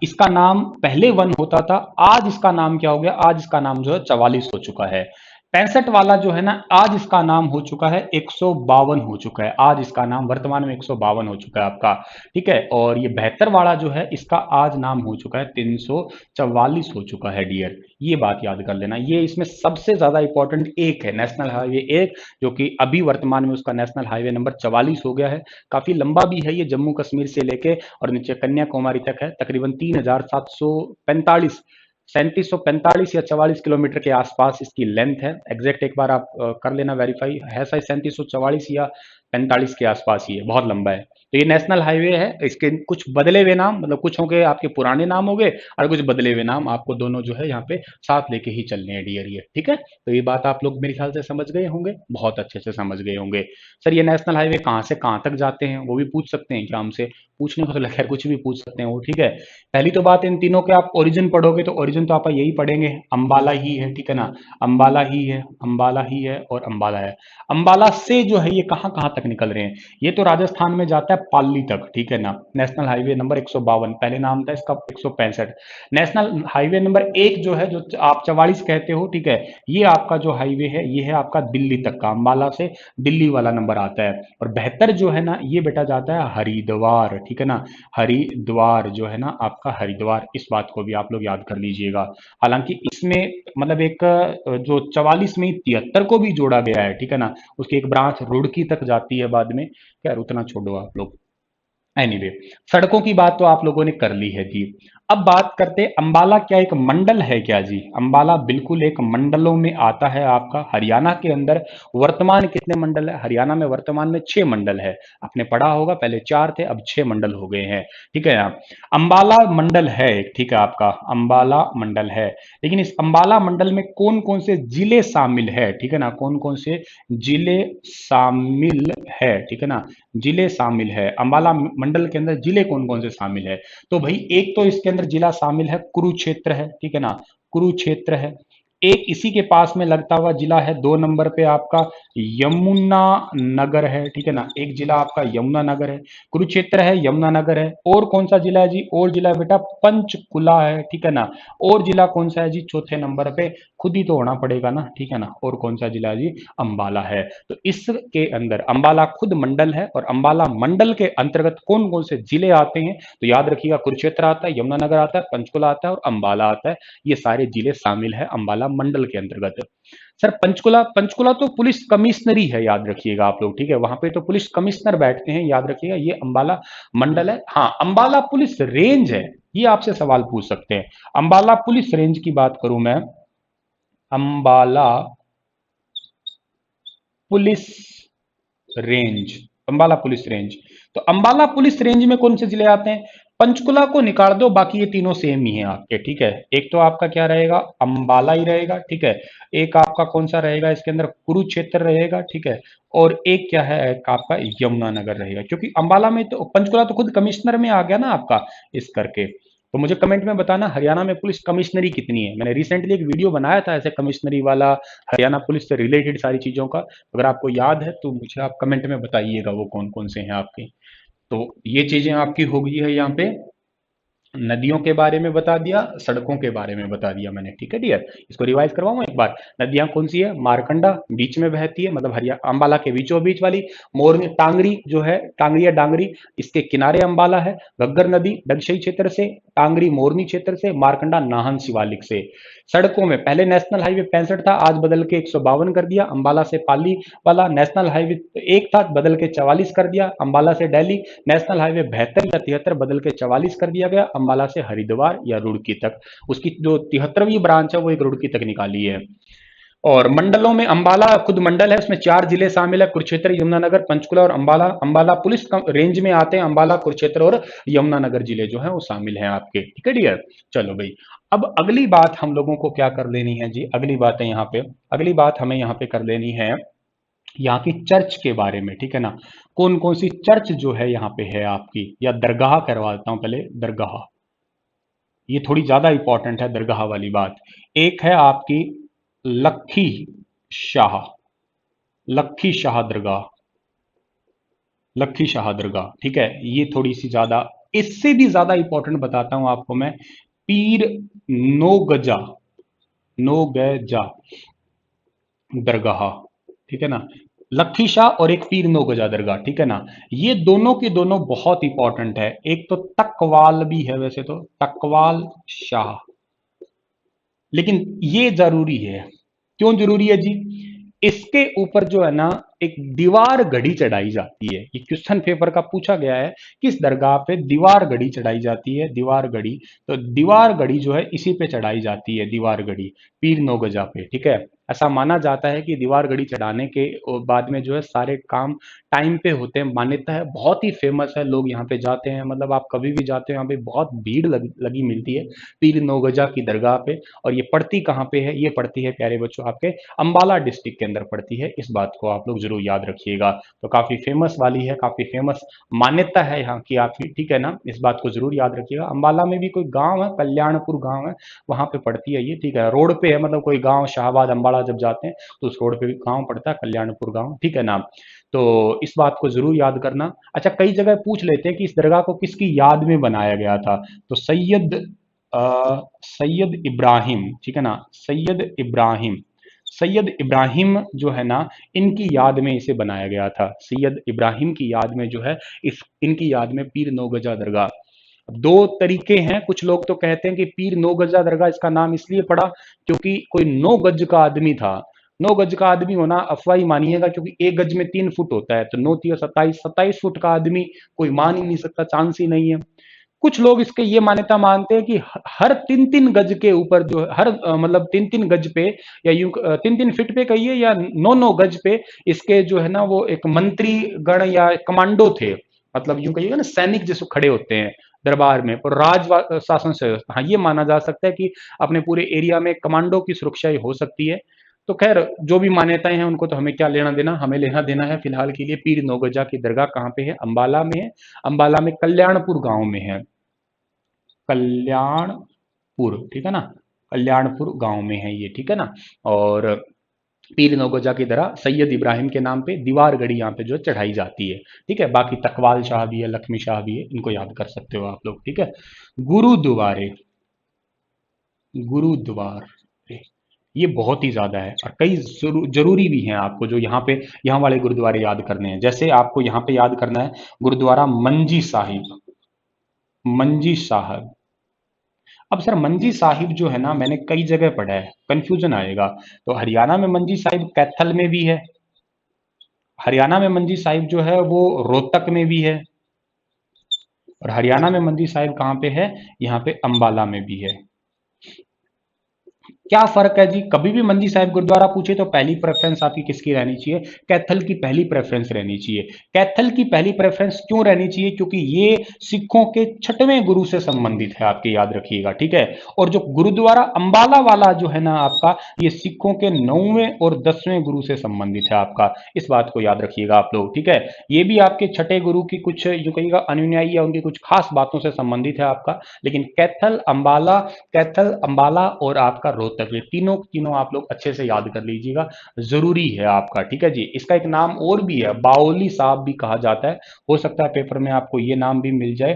इसका नाम पहले वन होता था, आज इसका नाम क्या हो गया, आज इसका नाम जो है 44 हो चुका है। 65 वाला जो है ना, आज इसका नाम हो चुका है 152 हो चुका है, आज इसका नाम वर्तमान में 152 हो चुका है आपका, ठीक है। और ये 72 वाला जो है, इसका आज नाम हो चुका है 344 हो चुका है डियर। ये बात याद कर लेना, ये इसमें सबसे ज्यादा इंपॉर्टेंट एक है, नेशनल हाईवे एक, जो कि अभी वर्तमान में उसका नेशनल हाईवे नंबर 44 हो गया है। काफी लंबा भी है ये, जम्मू कश्मीर से लेके और नीचे कन्याकुमारी तक है। तकरीबन 3745, 3745 या 44 किलोमीटर के आसपास इसकी लेंथ है। एग्जैक्ट एक बार आप कर लेना वेरीफाई, है शायद 3744 या 45 के आसपास ही है, बहुत लंबा है। तो ये नेशनल हाईवे है, इसके कुछ बदले हुए नाम, मतलब कुछ होंगे आपके पुराने नाम हो गए और कुछ बदले हुए नाम, आपको दोनों जो है यहाँ पे साथ लेके ही चलने हैं डियर, ये ठीक है। तो ये बात आप लोग मेरे ख्याल से समझ गए होंगे, बहुत अच्छे से समझ गए होंगे। सर ये नेशनल हाईवे कहाँ से कहाँ तक जाते हैं, वो भी पूछ सकते हैं क्या हमसे, पूछने को तो खैर कुछ भी पूछ सकते हैं वो, ठीक है। पहली तो बात, इन तीनों के आप ओरिजिन पढ़ोगे तो ओरिजिन तो आप यही पढ़ेंगे, अंबाला ही है, ठीक है ना। अंबाला ही है, अंबाला ही है और अंबाला है। अंबाला से जो है ये कहाँ कहाँ तक निकल रहे हैं, ये तो राजस्थान में जाता है पाली तक, ठीक है ना। नेशनल हाईवे नंबर 152, पहले नाम था इसका 165। नेशनल हाईवे नंबर एक जो है, जो आप 44 कहते हो, ठीक है, ये आपका जो हाईवे है, ये है आपका दिल्ली तक का, अंबाला से दिल्ली वाला नंबर आता है। और 72 जो है ना, ये बेटा जाता है हरिद्वार, ठीक है ना। हरिद्वार जो है ना आपका, हरिद्वार, इस बात को भी आप लोग याद कर लीजिएगा। हालांकि इसमें मतलब एक जो 44 में 73 को भी जोड़ा गया है, ठीक है ना। उसकी एक ब्रांच रुड़की तक जाती है बाद में, क्या उतना छोड़ो आप लोग। एनीवे, सड़कों की बात तो आप लोगों ने कर ली है जी। अब बात करते हैं, अंबाला क्या एक मंडल है क्या जी। अंबाला बिल्कुल एक मंडलों में आता है आपका। हरियाणा के अंदर वर्तमान कितने मंडल है, हरियाणा में वर्तमान में 6 मंडल है। आपने पढ़ा होगा, पहले 4 थे, अब 6 मंडल हो गए हैं, ठीक है ना। अंबाला मंडल है एक, ठीक है, आपका अंबाला मंडल है। लेकिन इस अंबाला मंडल में कौन कौन से जिले शामिल है, ठीक है ना, कौन कौन से जिले शामिल है, ठीक है ना। जिले शामिल है अंबाला मंडल के अंदर, जिले कौन कौन से शामिल है। तो भाई एक तो इसके अंदर जिला शामिल है कुरुक्षेत्र है, ठीक है ना, कुरुक्षेत्र है। एक इसी के पास में लगता हुआ जिला है 2 नंबर पे आपका यमुना नगर है, ठीक है ना। एक जिला आपका यमुना नगर है, कुरुक्षेत्र है, यमुना नगर है। और कौन सा जिला है जी, और जिला है बेटा पंचकुला है, ठीक है ना। और जिला कौन सा है जी, चौथे नंबर पे, खुद ही तो होना पड़ेगा ना, ठीक है ना। और कौन सा जिला है जी, अंबाला है। तो इसके अंदर अंबाला खुद मंडल है, और अंबाला मंडल के अंतर्गत कौन कौन से जिले आते हैं, तो याद रखिएगा कुरुक्षेत्र आता है, यमुनानगर आता है, पंचकुला आता है और अंबाला आता है। ये सारे जिले शामिल है अंबाला मंडल के अंतर्गत। सर पंचकुला, पंचकुला तो पुलिस कमिश्नरी है, याद रखिएगा आप लोग, ठीक है। वहां पे तो पुलिस कमिश्नर बैठते हैं, याद रखिएगा। ये अंबाला मंडल है। हाँ, अंबाला पुलिस रेंज है, ये आपसे सवाल पूछ सकते हैं। अंबाला पुलिस रेंज की बात करूं मैं, Ambala police range, Ambala police range. तो अंबाला पुलिस रेंज में कौन से जिले आते हैं, पंचकुला को निकाल दो, बाकी ये तीनों सेम ही है आपके, ठीक है। एक तो आपका क्या रहेगा, अंबाला ही रहेगा, ठीक है। एक आपका कौन सा रहेगा इसके अंदर, कुरुक्षेत्र रहेगा, ठीक है। और एक क्या है, एक आपका यमुनानगर रहेगा, क्योंकि अंबाला में तो, पंचकुला तो खुद कमिश्नर में आ गया ना आपका, इस करके। तो मुझे कमेंट में बताना हरियाणा में पुलिस कमिश्नरी कितनी है। मैंने रिसेंटली एक वीडियो बनाया था ऐसे कमिश्नरी वाला, हरियाणा पुलिस से रिलेटेड सारी चीजों का। अगर आपको याद है तो मुझे आप कमेंट में बताइएगा वो कौन कौन से हैं आपके। तो ये चीजें आपकी हो गई है यहाँ पे। नदियों के बारे में बता दिया, सड़कों के बारे में बता दिया मैंने, ठीक है डियर। इसको रिवाइज करवाऊं एक बार। नदियां कौन सी है, मारकंडा बीच में बहती है, मतलब हरिया अंबाला के बीचों बीच वाली। मोरनी टांगरी जो है, टांगरी या डांगरी, इसके किनारे अंबाला है। घग्गर नदी डगशई क्षेत्र से, टांगरी मोरनी क्षेत्र से, मारकंडा नाहन शिवालिक से। सड़कों में पहले नेशनल हाईवे 65 था, आज बदल के 152 कर दिया। अंबाला से पाली वाला नेशनल हाईवे एक था, बदल के 44 कर दिया। अंबाला से दिल्ली नेशनल हाईवे 72 या 73 बदल के 44 कर दिया गया। अंबाला से हरिद्वार या रुड़की तक, उसकी जो 73वीं ब्रांच है वो एक रुड़की तक निकाली है। और मंडलों में अंबाला खुद मंडल है, उसमें 4 जिले शामिल है, कुरुक्षेत्र, यमुनानगर, पंचकुला और अंबाला। अंबाला पुलिस रेंज में आते हैं, अंबाला, कुरुक्षेत्र और यमुनानगर जिले जो है वो शामिल हैं आपके, ठीक है डियर। चलो भाई, अब अगली बात हम लोगों को क्या कर लेनी है जी, अगली बात है यहाँ पे, अगली बात हमें यहाँ पे कर लेनी है यहाँ की चर्च के बारे में, ठीक है ना। कौन कौन सी चर्च जो है यहाँ पे है आपकी, या दरगाह करवा देता हूँ पहले, दरगाह, ये थोड़ी ज्यादा इंपॉर्टेंट है दरगाह वाली बात। एक है आपकी लखी शाह, लखी शाह दरगाह, लखी शाह दरगाह, ठीक है, ये थोड़ी सी ज्यादा, इससे भी ज्यादा इंपॉर्टेंट बताता हूं आपको मैं, पीर नोगजा, नोगजा दरगाह, ठीक है ना। लखी शाह और एक पीर नोगजा दरगाह, ठीक है ना। ये दोनों के दोनों बहुत इंपॉर्टेंट है। एक तो तकवाल भी है, वैसे तो तकवाल शाह, लेकिन ये जरूरी है। क्यों जरूरी है जी? इसके ऊपर जो है ना एक दीवार घड़ी चढ़ाई जाती है। ये क्वेश्चन पेपर का पूछा गया है, किस दरगाह पे दीवार घड़ी चढ़ाई जाती है, दीवार घड़ी। तो दीवार घड़ी जो है इसी पे चढ़ाई जाती है, दीवार घड़ी पीर नौगजा पे, ठीक है। ऐसा माना जाता है कि दीवार घड़ी चढ़ाने के बाद में जो है सारे काम टाइम पे होते हैं, मान्यता है, बहुत ही फेमस है, लोग यहाँ पे जाते हैं, मतलब आप कभी भी जाते हो यहाँ पे बहुत भीड़ लगी मिलती है पीर नौगजा की दरगाह पे। और ये पड़ती कहाँ पे है? ये पड़ती है प्यारे बच्चों आपके अंबाला डिस्ट्रिक्ट के अंदर पड़ती है। इस बात को आप लोग जरूर याद रखिएगा। तो काफी फेमस वाली है, काफी फेमस मान्यता है यहाँ की आपकी, ठीक है ना। इस बात को जरूर याद रखिएगा। अंबाला में भी कोई गांव है, कल्याणपुर गांव है, वहां पे पड़ती है ये, ठीक है। रोड पे है, मतलब कोई गांव शाहबाद अंबाला जब जाते हैं तो उस रोड पे भी गांव पड़ता है, कल्याणपुर गांव, ठीक है ना। तो इस बात को जरूर याद करना। अच्छा, कई जगह पूछ लेते हैं कि इस दरगाह को किसकी याद में बनाया गया था। तो सैयद इब्राहिम, ठीक है ना, सैयद इब्राहिम, सैयद इब्राहिम जो है ना, इनकी याद में इसे बनाया गया था। सैयद इब्राहिम की याद में जो है इस इनकी याद में पीर नौगजा दरगाह। दो तरीके हैं, कुछ लोग तो कहते हैं कि पीर नौ गजा दरगाह इसका नाम इसलिए पड़ा क्योंकि कोई 9 गज का आदमी था। 9 गज का आदमी होना अफवाही मानिएगा, क्योंकि 1 गज में 3 फुट होता है, तो 9 × 3 = 27, 27 फुट का आदमी कोई मान ही नहीं सकता, चांस ही नहीं है। कुछ लोग इसके ये मान्यता मानते हैं कि हर 3-3 गज के ऊपर जो हर मतलब 3-3 गज पे, या यूं 3-3 फीट पे कहिए, या 9-9 गज पे इसके जो है ना वो एक मंत्री गण या कमांडो थे। मतलब यूं कहिएगा ना, सैनिक जैसे खड़े होते हैं दरबार में, और राज शासन से, हाँ, ये माना जा सकता है कि अपने पूरे एरिया में कमांडो की सुरक्षा हो सकती है। तो खैर, जो भी मान्यताएं हैं उनको तो हमें क्या लेना देना, हमें लेना देना है फिलहाल के लिए पीर नौगजा की दरगाह कहाँ पे है? अंबाला में है। अंबाला में कल्याणपुर गांव में है, कल्याणपुर, ठीक है ना, कल्याणपुर गांव में है ये, ठीक है ना। और पीर नौगजा की तरह सैयद इब्राहिम के नाम पे दीवार घड़ी यहाँ पे जो चढ़ाई जाती है, ठीक है। बाकी तकवाल शाह भी है, लक्ष्मी शाह भी है, इनको याद कर सकते हो आप लोग, ठीक है। गुरुद्वारे, गुरुद्वारे, ये बहुत ही ज्यादा है और कई जरूरी भी हैं आपको, जो यहाँ पे यहाँ वाले गुरुद्वारे याद करने हैं। जैसे आपको यहाँ पे याद करना है गुरुद्वारा मंजी साहिब, मंजी साहब। अब सर मंजी साहिब जो है ना, मैंने कई जगह पढ़ा है, कंफ्यूजन आएगा। तो हरियाणा में मंजी साहिब कैथल में भी है, हरियाणा में मंजी साहिब जो है वो रोहतक में भी है, और हरियाणा में मंजी साहिब कहाँ पे है? यहाँ पे अंबाला में भी है। क्या फर्क है जी? कभी भी मंजी साहिब गुरुद्वारा पूछे तो पहली प्रेफरेंस आपकी किसकी रहनी चाहिए? कैथल की पहली प्रेफरेंस रहनी चाहिए। कैथल की पहली प्रेफरेंस क्यों रहनी चाहिए? क्योंकि ये सिखों के 6वें गुरु से संबंधित है, आपके याद रखिएगा, ठीक है। और जो गुरुद्वारा अंबाला वाला जो है ना आपका, ये सिखों के 9वें और 10वें गुरु से संबंधित है आपका। इस बात को याद रखिएगा आप लोग, ठीक है। ये भी आपके 6ठे गुरु की कुछ जो कहिएगा अनुयायी या उनकी कुछ खास बातों से संबंधित है आपका। लेकिन कैथल, अंबाला और आपका रोहतक, ये तीनों तीनों आप लोग अच्छे से याद कर लीजिएगा, जरूरी है आपका, ठीक है जी। इसका एक नाम और भी है, बाओली साहब भी कहा जाता है, हो सकता है पेपर में आपको ये नाम भी मिल जाए,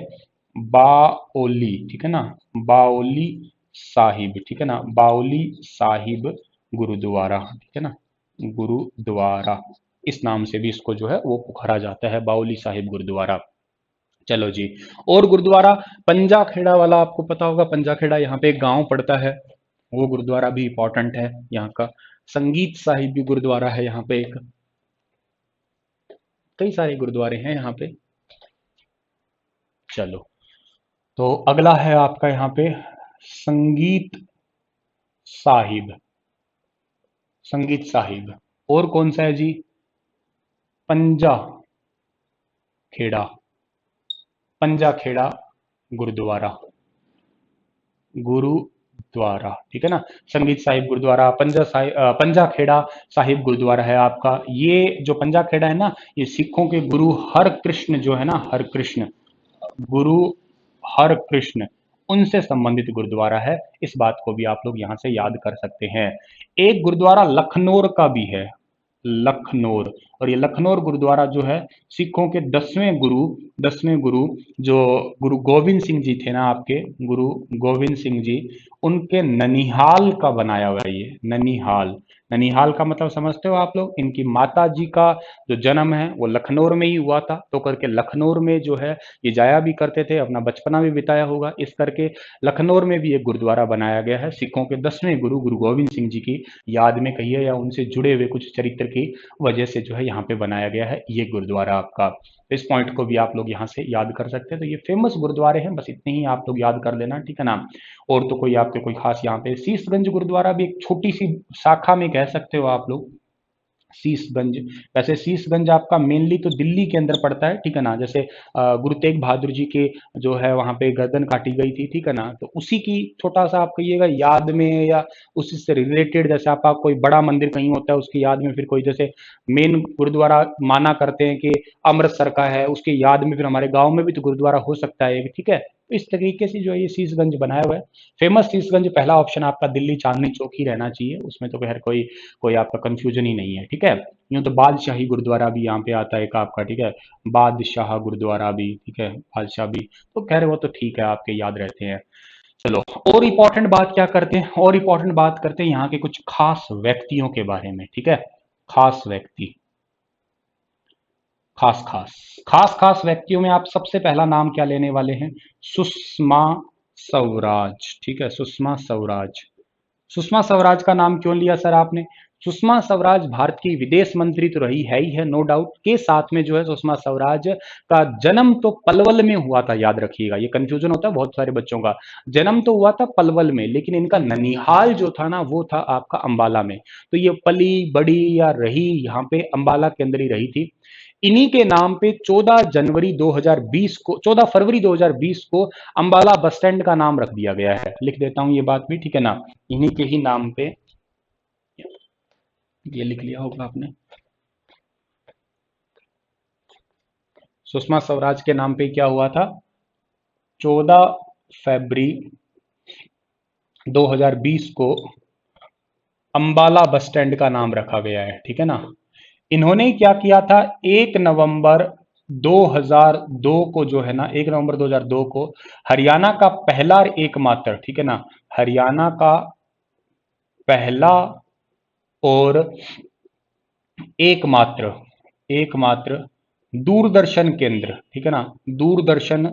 बाओली, ठीक है ना, बाओली साहिब, ठीक है ना, बाओली साहिब गुरुद्वारा, ठीक है ना, गुरुद्वारा, इस नाम से भी इसको जो है वो पुकारा जाता है, बाओली साहिब गुरुद्वारा। चलो जी, और गुरुद्वारा पंजा खेड़ा वाला आपको पता होगा, पंजा खेड़ा यहाँ पे एक गांव पड़ता है, वो गुरुद्वारा भी इंपॉर्टेंट है यहाँ का। संगीत साहिब भी गुरुद्वारा है यहाँ पे एक, कई सारे गुरुद्वारे हैं यहाँ पे। चलो, तो अगला है आपका यहाँ पे संगीत साहिब, संगीत साहिब। और कौन सा है जी? पंजा खेड़ा, पंजा खेड़ा गुरुद्वारा, गुरुद्वारा, ठीक है ना। संगीत साहिब गुरुद्वारा, पंजा खेड़ा साहिब गुरुद्वारा है आपका। ये जो पंजा खेड़ा है ना, ये सिखों के गुरु हर कृष्ण जो है ना, हर कृष्ण, गुरु हर कृष्ण, उनसे संबंधित गुरुद्वारा है। इस बात को भी आप लोग यहां से याद कर सकते हैं। एक गुरुद्वारा लखनौर का भी है, लखनौर। और ये लखनौर गुरुद्वारा जो है, सिखों के 10वें गुरु जो गुरु गोविंद सिंह जी थे ना, आपके गुरु गोविंद सिंह जी, उनके ननिहाल का बनाया हुआ है ये। ननिहाल, ननिहाल का मतलब समझते हो आप लोग? इनकी माता जी का जो जन्म है वो लखनऊ में ही हुआ था, तो करके लखनऊ में जो है ये जाया भी करते थे, अपना बचपना भी बिताया होगा, इस करके लखनऊ में भी एक गुरुद्वारा बनाया गया है सिखों के 10वें गुरु गुरु गोविंद सिंह जी की याद में कहिए, या उनसे जुड़े हुए कुछ चरित्र की वजह से जो है यहाँ पे बनाया गया है ये गुरुद्वारा आपका। तो इस पॉइंट को भी आप लोग यहाँ से याद कर सकते हैं। तो ये फेमस गुरुद्वारे हैं, बस इतने ही आप लोग याद कर लेना, ठीक है ना। और तो कोई आपके कोई खास यहाँ पे शीशगंज गुरुद्वारा भी एक छोटी सी शाखा में कह सकते हो आप लोग, शीशगंज। वैसे शीशगंज आपका मेनली तो दिल्ली के अंदर पड़ता है, ठीक है ना। जैसे गुरु तेग बहादुर जी के जो है वहां पे गर्दन काटी गई थी, ठीक है ना, तो उसी की छोटा सा आप कहिएगा याद में, या उसी से रिलेटेड, जैसे आपका कोई बड़ा मंदिर कहीं होता है उसकी याद में, फिर कोई जैसे मेन गुरुद्वारा माना करते हैं कि अमृतसर का है, उसकी याद में फिर हमारे गाँव में भी तो गुरुद्वारा हो सकता है, ठीक है। तो इस तरीके से जो है ये शीशगंज बनाया हुआ है। फेमस शीशगंज पहला ऑप्शन आपका दिल्ली चांदनी चौक ही रहना चाहिए, उसमें तो खैर कोई कोई आपका कंफ्यूजन ही नहीं है, ठीक है। यूँ तो बादशाही गुरुद्वारा भी यहाँ पे आता है एक आपका, ठीक है, बादशाह गुरुद्वारा भी, ठीक है, बादशाह भी, तो खैर वो तो ठीक है, आपके याद रहते हैं। चलो, और इंपॉर्टेंट बात क्या करते हैं, और इंपॉर्टेंट बात करते हैं यहाँ के कुछ खास व्यक्तियों के बारे में, ठीक है। खास व्यक्ति, खास खास खास खास व्यक्तियों में आप सबसे पहला नाम क्या लेने वाले हैं? सुषमा स्वराज, ठीक है, सुषमा स्वराज। सुषमा स्वराज का नाम क्यों लिया सर आपने? सुषमा स्वराज भारत की विदेश मंत्री तो रही है ही है, नो डाउट, के साथ में जो है सुषमा स्वराज का जन्म तो पलवल में हुआ था, याद रखिएगा, ये कंफ्यूजन होता है बहुत सारे बच्चों का। जन्म तो हुआ था पलवल में, लेकिन इनका ननिहाल जो था ना वो था आपका अंबाला में। तो ये पली बड़ी या रही यहाँ पे अंबाला के अंदर ही रही थी। इन्हीं के नाम पे 14 फरवरी 2020 को अंबाला बस स्टैंड का नाम रख दिया गया है। लिख देता हूं ये बात भी, ठीक है ना, इन्हीं के ही नाम पे, ये लिख लिया होगा आपने, सुषमा स्वराज के नाम पे क्या हुआ था? 14 फरवरी 2020 को अंबाला बस स्टैंड का नाम रखा गया है, ठीक है ना। इन्होंने क्या किया था? 1 नवंबर 2002 को जो है ना, 1 नवंबर 2002 को हरियाणा का पहला और एकमात्र, ठीक है ना, हरियाणा का पहला और एकमात्र, एकमात्र दूरदर्शन केंद्र, ठीक है ना, दूरदर्शन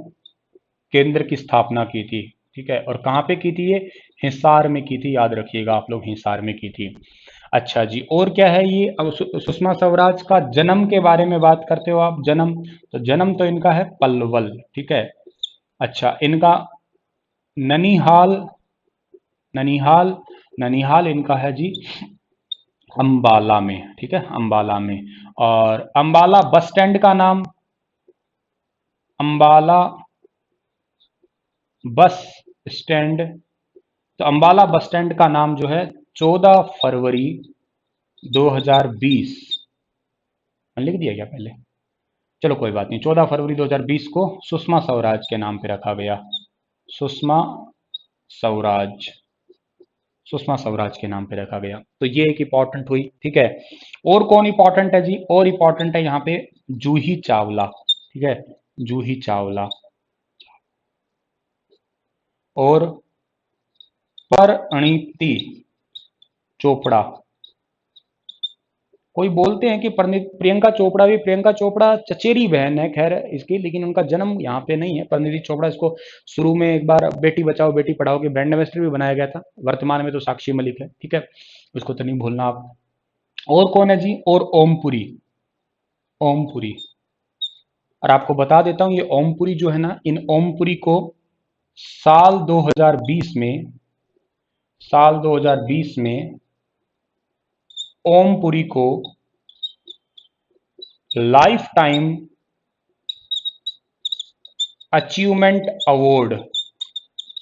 केंद्र की स्थापना की थी, ठीक है। और कहाँ पे की थी ये? हिसार में की थी, याद रखिएगा आप लोग, हिसार में की थी। अच्छा जी, और क्या है ये? अब सुषमा स्वराज का जन्म के बारे में बात करते हो आप, जन्म, तो जन्म तो इनका है पलवल, ठीक है। अच्छा, इनका ननिहाल, ननिहाल, ननिहाल इनका है जी अंबाला में, ठीक है, अंबाला में। और अंबाला बस स्टैंड का नाम, अंबाला बस स्टैंड, तो अंबाला बस स्टैंड का नाम जो है 14 फरवरी 2020, लिख दिया क्या पहले? चलो कोई बात नहीं, 14 फरवरी 2020 को सुषमा स्वराज के नाम पे रखा गया। सुषमा स्वराज, सुषमा स्वराज के नाम पे रखा गया। तो ये एक इंपॉर्टेंट हुई, ठीक है। और कौन इंपॉर्टेंट है जी? और इंपॉर्टेंट है यहाँ पे जूही चावला, ठीक है, जूही चावला। और परिणीति चोपड़ा। कोई बोलते हैं कि प्रियंका चोपड़ा भी, प्रियंका चोपड़ा चचेरी बहन है खैर इसकी, लेकिन उनका जन्म यहाँ पे नहीं है। परिणीति चोपड़ा, इसको शुरू में एक बार बेटी बचाओ बेटी पढ़ाओ के ब्रांड एम्बेसडर भी बनाया गया था। वर्तमान में तो साक्षी मलिक है, ठीक है, उसको तो नहीं भूलना आप। और कौन है जी? और ओमपुरी, ओमपुरी। और आपको बता देता हूं, ये ओमपुरी जो है ना, इन ओमपुरी को साल 2020 में, साल 2020 में ओमपुरी को लाइफ टाइम अचीवमेंट अवार्ड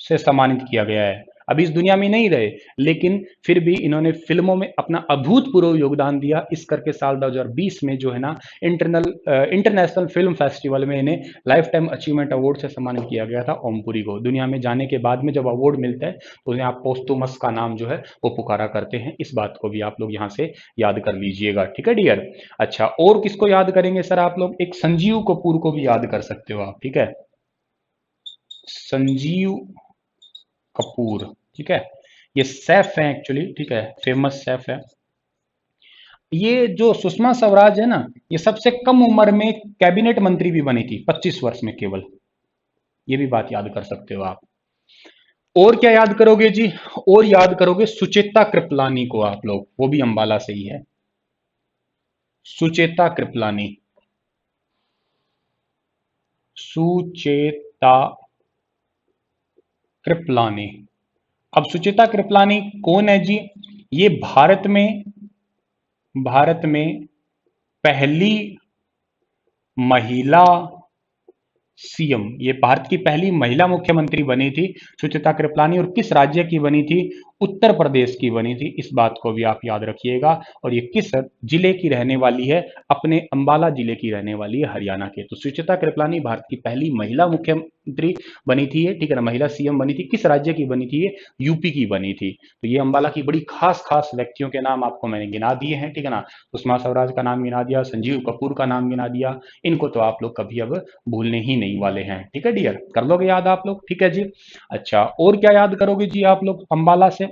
से सम्मानित किया गया है। अभी इस दुनिया में नहीं रहे, लेकिन फिर भी इन्होंने फिल्मों में अपना अभूतपूर्व योगदान दिया। इस करके साल 2020 में जो है ना इंटरनेशनल फिल्म फेस्टिवल में इन्हें लाइफ टाइम अचीवमेंट अवार्ड से सम्मानित किया गया था ओमपुरी को। दुनिया में जाने के बाद में जब अवार्ड मिलता है तो उन्हें आप पोस्टुमस का नाम जो है वो पुकारा करते हैं। इस बात को भी आप लोग यहाँ से याद कर लीजिएगा, ठीक है डियर। अच्छा, और किसको याद करेंगे सर आप लोग? एक संजीव कपूर को भी याद कर सकते हो आप, ठीक है, संजीव कपूर, ठीक है। ये सेफ है एक्चुअली, ठीक है, फेमस सेफ है। ये जो सुषमा स्वराज है ना, ये सबसे कम उम्र में कैबिनेट मंत्री भी बनी थी, 25 वर्ष में केवल। ये भी बात याद कर सकते हो आप। और क्या याद करोगे जी? और याद करोगे सुचेता कृपलानी को आप लोग, वो भी अंबाला से ही है, सुचेता कृपलानी। सुचेता कृपलानी। अब सुचेता कृपलानी कौन है जी? ये भारत में पहली महिला सीएम, ये भारत की पहली महिला मुख्यमंत्री बनी थी सुचिता कृपलानी। और किस राज्य की बनी थी? उत्तर प्रदेश की बनी थी। इस बात को भी आप याद रखिएगा। और ये किस जिले की रहने वाली है? अपने अंबाला जिले की रहने वाली है, हरियाणा के। तो सुचिता कृपलानी भारत की पहली महिला मुख्यमंत्री बनी थी, ठीक है ना, महिला सीएम बनी थी। किस राज्य की बनी थी? ये यूपी की बनी थी। तो ये अंबाला की बड़ी खास खास व्यक्तियों के नाम आपको मैंने गिना दिए हैं, ठीक है ना। सुषमा स्वराज का नाम गिना दिया, संजीव कपूर का नाम गिना दिया। इनको तो आप लोग कभी अब भूलने ही नहीं वाले हैं, ठीक है डियर। कर लोगे याद आप लोग, ठीक है जी। अच्छा, और क्या याद करोगे जी आप लोग अंबाला से?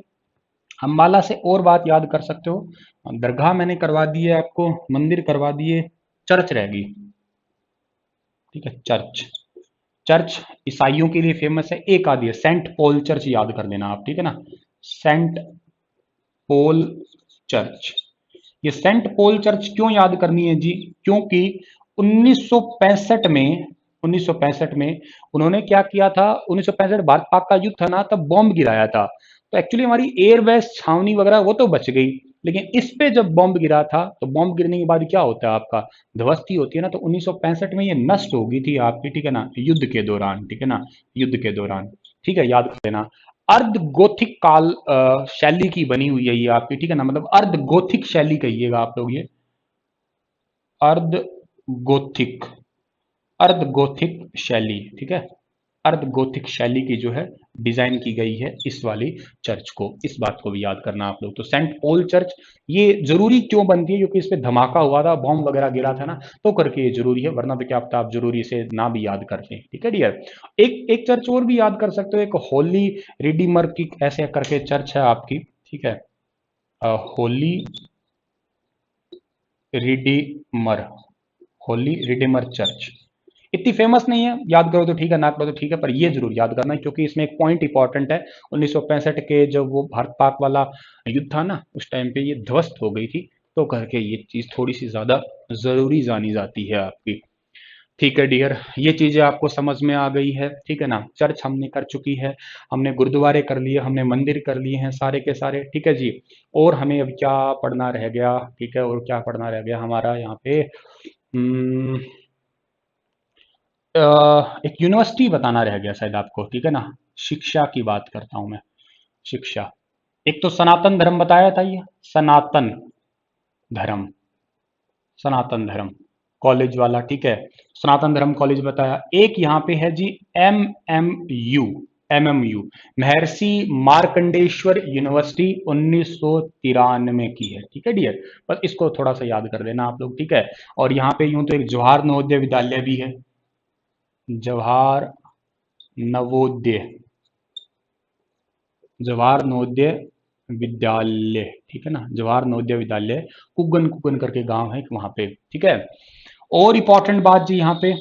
अंबाला से और बात याद कर सकते हो, दरगाह मैंने करवा दी है आपको, मंदिर करवा दिए, चर्च रह गई, ठीक है। चर्च, चर्च ईसाइयों के लिए फेमस है। एक आदि है सेंट पॉल चर्च, याद कर लेना आप, ठीक है ना, सेंट पॉल चर्च। ये सेंट पॉल चर्च क्यों याद करनी है जी? क्योंकि 1965 में 1965 में उन्होंने क्या किया था? 1965 भारत पाक का युद्ध था ना, तब बॉम्ब गिराया था। तो एक्चुअली हमारी एयरबेस छावनी वगैरह वो तो बच गई, लेकिन इस पे जब बॉम्ब गिरा था, तो बॉम्ब गिरने के बाद क्या होता है आपका? ध्वस्ती होती है ना। तो 1965 में ये नष्ट हो गई थी आपकी, ठीक है ना, युद्ध के दौरान, ठीक है ना, युद्ध के दौरान, ठीक है, याद कर लेना। अर्ध गोथिक काल शैली की बनी हुई है ये आपकी, ठीक है ना, मतलब अर्ध गोथिक शैली कहिएगा आप लोग ये, अर्ध गोथिक, अर्ध गोथिक शैली, ठीक है, अर्ध गोथिक शैली की जो है डिजाइन की गई है इस वाली चर्च को। इस बात को भी याद करना आप लोग। तो सेंट पॉल चर्च ये जरूरी क्यों बनती है? क्योंकि इस पे धमाका हुआ था, बॉम्ब वगैरह गिरा था ना, तो करके ये जरूरी है, वरना तो क्या पता आप जरूरी से ना भी याद करते, ठीक है डियर। एक एक चर्च और भी याद कर सकते हो, एक होली रिडीमर की ऐसे करके चर्च है आपकी, ठीक है, Holi Redeemer, Holi Redeemer church. इतनी फेमस नहीं है, याद करो तो ठीक है, ना करो तो ठीक है, पर ये जरूर याद करना है, क्योंकि इसमें एक पॉइंट इंपॉर्टेंट है। 1965 के जब वो भारत पाक वाला युद्ध था ना, उस टाइम पे ये ध्वस्त हो गई थी, तो करके ये चीज थोड़ी सी ज्यादा जरूरी जानी जाती है आपकी, ठीक है डियर। ये चीजें आपको समझ में आ गई है, ठीक है ना। चर्च हमने कर चुकी है, हमने गुरुद्वारे कर लिए, हमने मंदिर कर लिए हैं सारे के सारे, ठीक है जी। और हमें अब क्या पढ़ना रह गया? ठीक है, और क्या पढ़ना रह गया हमारा यहाँ पे? हम्म, एक यूनिवर्सिटी बताना रह गया शायद आपको, ठीक है ना। शिक्षा की बात करता हूं मैं, शिक्षा। एक तो सनातन धर्म बताया था, ये सनातन धर्म, सनातन धर्म कॉलेज वाला, ठीक है, सनातन धर्म कॉलेज बताया। एक यहाँ पे है जी एमएमयू, एमएमयू महर्षि मार्कंडेश्वर यूनिवर्सिटी 1993 की है, ठीक है डियर। बस इसको थोड़ा सा याद कर देना आप लोग, ठीक है। और यहाँ पे यूं तो एक जवाहर नवोदय विद्यालय भी है, जवाहर नवोदय, जवाहर नवोदय विद्यालय, ठीक है ना, जवाहर नवोदय विद्यालय, कुगन कुगन करके गांव है वहां पे, ठीक है। और इंपॉर्टेंट बात जी यहाँ पे,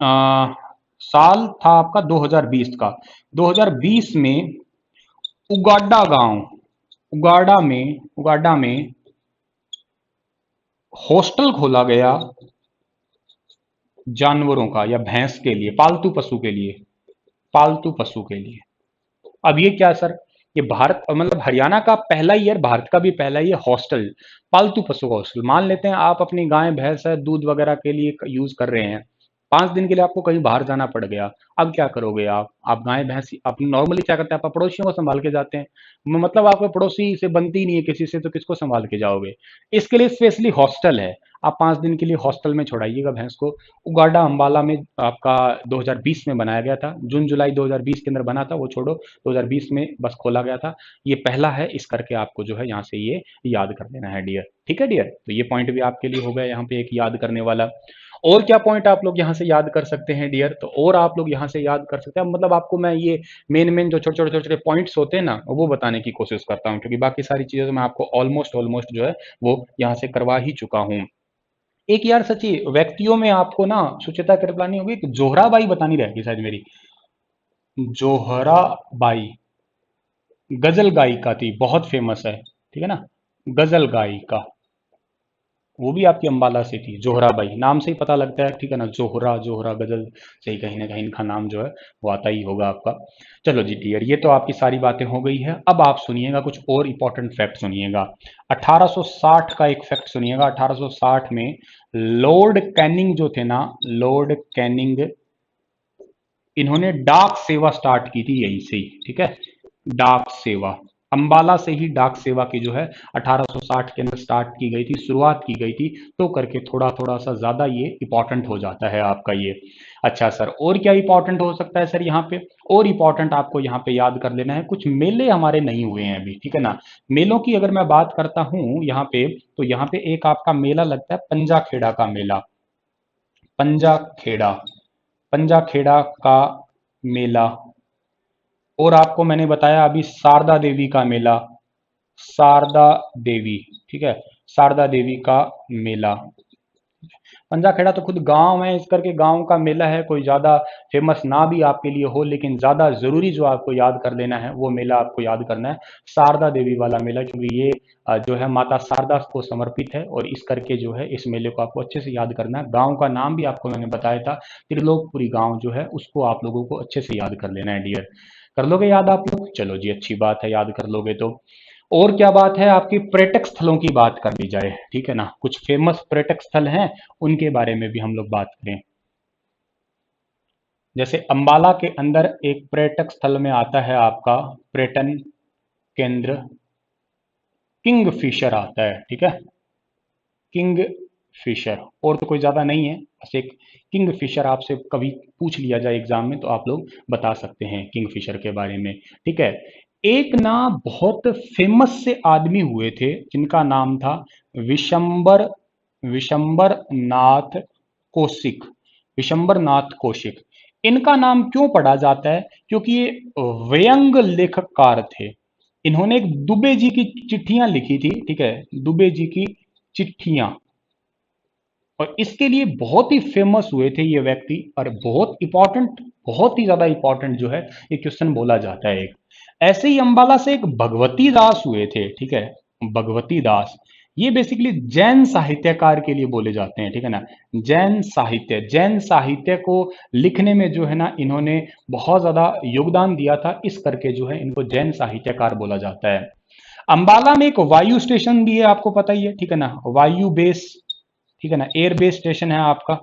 आ, साल था आपका 2020 का। 2020 में उगाडा गांव, उगाडा में हॉस्टल खोला गया जानवरों का, या भैंस के लिए, पालतू पशु के लिए, पालतू पशु के लिए। अब ये क्या सर? ये भारत मतलब हरियाणा का पहला ईयर, भारत का भी पहला ये हॉस्टल, पालतू पशु का हॉस्टल। मान लेते हैं आप अपनी गाय भैंस है दूध वगैरह के लिए यूज कर रहे हैं, 5 दिन के लिए आपको कहीं बाहर जाना पड़ गया, अब क्या करोगे आप गाय भैंस आप नॉर्मली क्या करते हैं, आप पड़ोसियों को संभाल के जाते हैं, मतलब आपके पड़ोसी से बनती ही नहीं है किसी से, तो किसको संभाल के जाओगे। इसके लिए स्पेशली हॉस्टल है, आप 5 दिन के लिए हॉस्टल में छोड़ाइएगा भैंस को। उगाडा अंबाला में आपका 2020 में बनाया गया था, जून जुलाई 2020 के अंदर बना था, वो छोड़ो 2020 में बस खोला गया था। ये पहला है, इस करके आपको जो है यहाँ से ये याद कर लेना है डियर। ठीक है डियर, तो ये पॉइंट भी आपके लिए हो गया यहाँ पे एक याद करने वाला। और क्या पॉइंट आप लोग यहाँ से याद कर सकते हैं डियर, तो और आप लोग यहाँ से याद कर सकते हैं, मतलब आपको मैं ये मेन मेन जो छोटे छोटे छोटे छोटे पॉइंट्स होते हैं ना, वो बताने की कोशिश करता हूँ, क्योंकि बाकी सारी चीजें तो मैं आपको ऑलमोस्ट ऑलमोस्ट जो है वो यहाँ से करवा ही चुका हूँ। एक यार सच्ची व्यक्तियों में आपको ना सुचिता कृपलानी होगी, एक जोहराबाई बतानी रहेगी शायद मेरी, जोहराबाई गजल गायिका थी, बहुत फेमस है, ठीक है ना, गजल गायिका, वो भी आपकी अंबाला से थी, जोहराबाई नाम से ही पता लगता है, ठीक है ना, जोहरा जोहरा गजल से ही कहीं ना कहीं इनका नाम जो है वो आता ही होगा आपका। चलो जी डियर, ये तो आपकी सारी बातें हो गई है, अब आप सुनिएगा कुछ और इंपॉर्टेंट फैक्ट सुनिएगा। 1860 का एक फैक्ट सुनिएगा। 1860 में लॉर्ड कैनिंग जो थे ना, लॉर्ड कैनिंग, इन्होंने डाक सेवा स्टार्ट की थी यहीं से ही, ठीक है, डाक सेवा, अंबाला से ही डाक सेवा की जो है 1860 के अंदर स्टार्ट की गई थी, शुरुआत की गई थी, तो करके थोड़ा थोड़ा सा ज्यादा ये इंपॉर्टेंट हो जाता है आपका ये। अच्छा सर, और क्या इंपॉर्टेंट हो सकता है सर यहाँ पे, और इंपॉर्टेंट आपको यहाँ पे याद कर लेना है, कुछ मेले हमारे नहीं हुए हैं अभी, ठीक है ना। मेलों की अगर मैं बात करता हूँ यहाँ पे, तो यहाँ पे एक आपका मेला लगता है पंजा खेड़ा का मेला, पंजा खेड़ा, पंजा खेड़ा का मेला। और आपको मैंने बताया अभी शारदा देवी का मेला, शारदा देवी, ठीक है, शारदा देवी का मेला। पंजाखेड़ा तो खुद गांव है, इस करके गांव का मेला है, कोई ज्यादा फेमस ना भी आपके लिए हो, लेकिन ज्यादा जरूरी जो आपको याद कर लेना है वो मेला आपको याद करना है शारदा देवी वाला मेला, क्योंकि ये जो है माता शारदा को समर्पित है, और इस करके जो है इस मेले को आपको अच्छे से याद करना है। गाँव का नाम भी आपको मैंने बताया था, त्रिलोकपुरी गाँव जो है उसको आप लोगों को अच्छे से याद कर लेना है डियर। कर लोगे याद आप लोग, चलो जी अच्छी बात है, याद कर लोगे तो। और क्या बात है, आपकी पर्यटक स्थलों की बात कर ली जाए, ठीक है ना, कुछ फेमस पर्यटक स्थल हैं उनके बारे में भी हम लोग बात करें। जैसे अंबाला के अंदर एक पर्यटक स्थल में आता है आपका पर्यटन केंद्र किंग फिशर आता है, ठीक है, किंग फिशर, और तो कोई ज्यादा नहीं है, बस एक किंग फिशर आपसे कभी पूछ लिया जाए एग्जाम में तो आप लोग बता सकते हैं किंग फिशर के बारे में, ठीक है। एक ना बहुत फेमस से आदमी हुए थे जिनका नाम था विशंबर, विशंबर नाथ कौशिक, विशंबर नाथ कौशिक। इनका नाम क्यों पढ़ा जाता है, क्योंकि ये व्यंग लेखककार थे। इन्होंने एक दुबे जी की चिट्ठियां लिखी थी, ठीक है, दुबे जी की चिट्ठियां, और इसके लिए बहुत ही फेमस हुए थे ये व्यक्ति, और बहुत इंपॉर्टेंट, बहुत ही ज्यादा इंपॉर्टेंट जो है ये क्वेश्चन बोला जाता है एक। ऐसे ही अंबाला से एक भगवती दास हुए थे, ठीक है, भगवती दास, ये बेसिकली जैन साहित्यकार के लिए बोले जाते हैं, ठीक है ना, जैन साहित्य, जैन साहित्य को लिखने में जो है ना इन्होंने बहुत ज्यादा योगदान दिया था, इस करके जो है इनको जैन साहित्यकार बोला जाता है। अंबाला में एक वायु स्टेशन भी है, आपको पता ही है, ठीक है ना, वायु बेस, ठीक है ना, एयर बेस स्टेशन है आपका,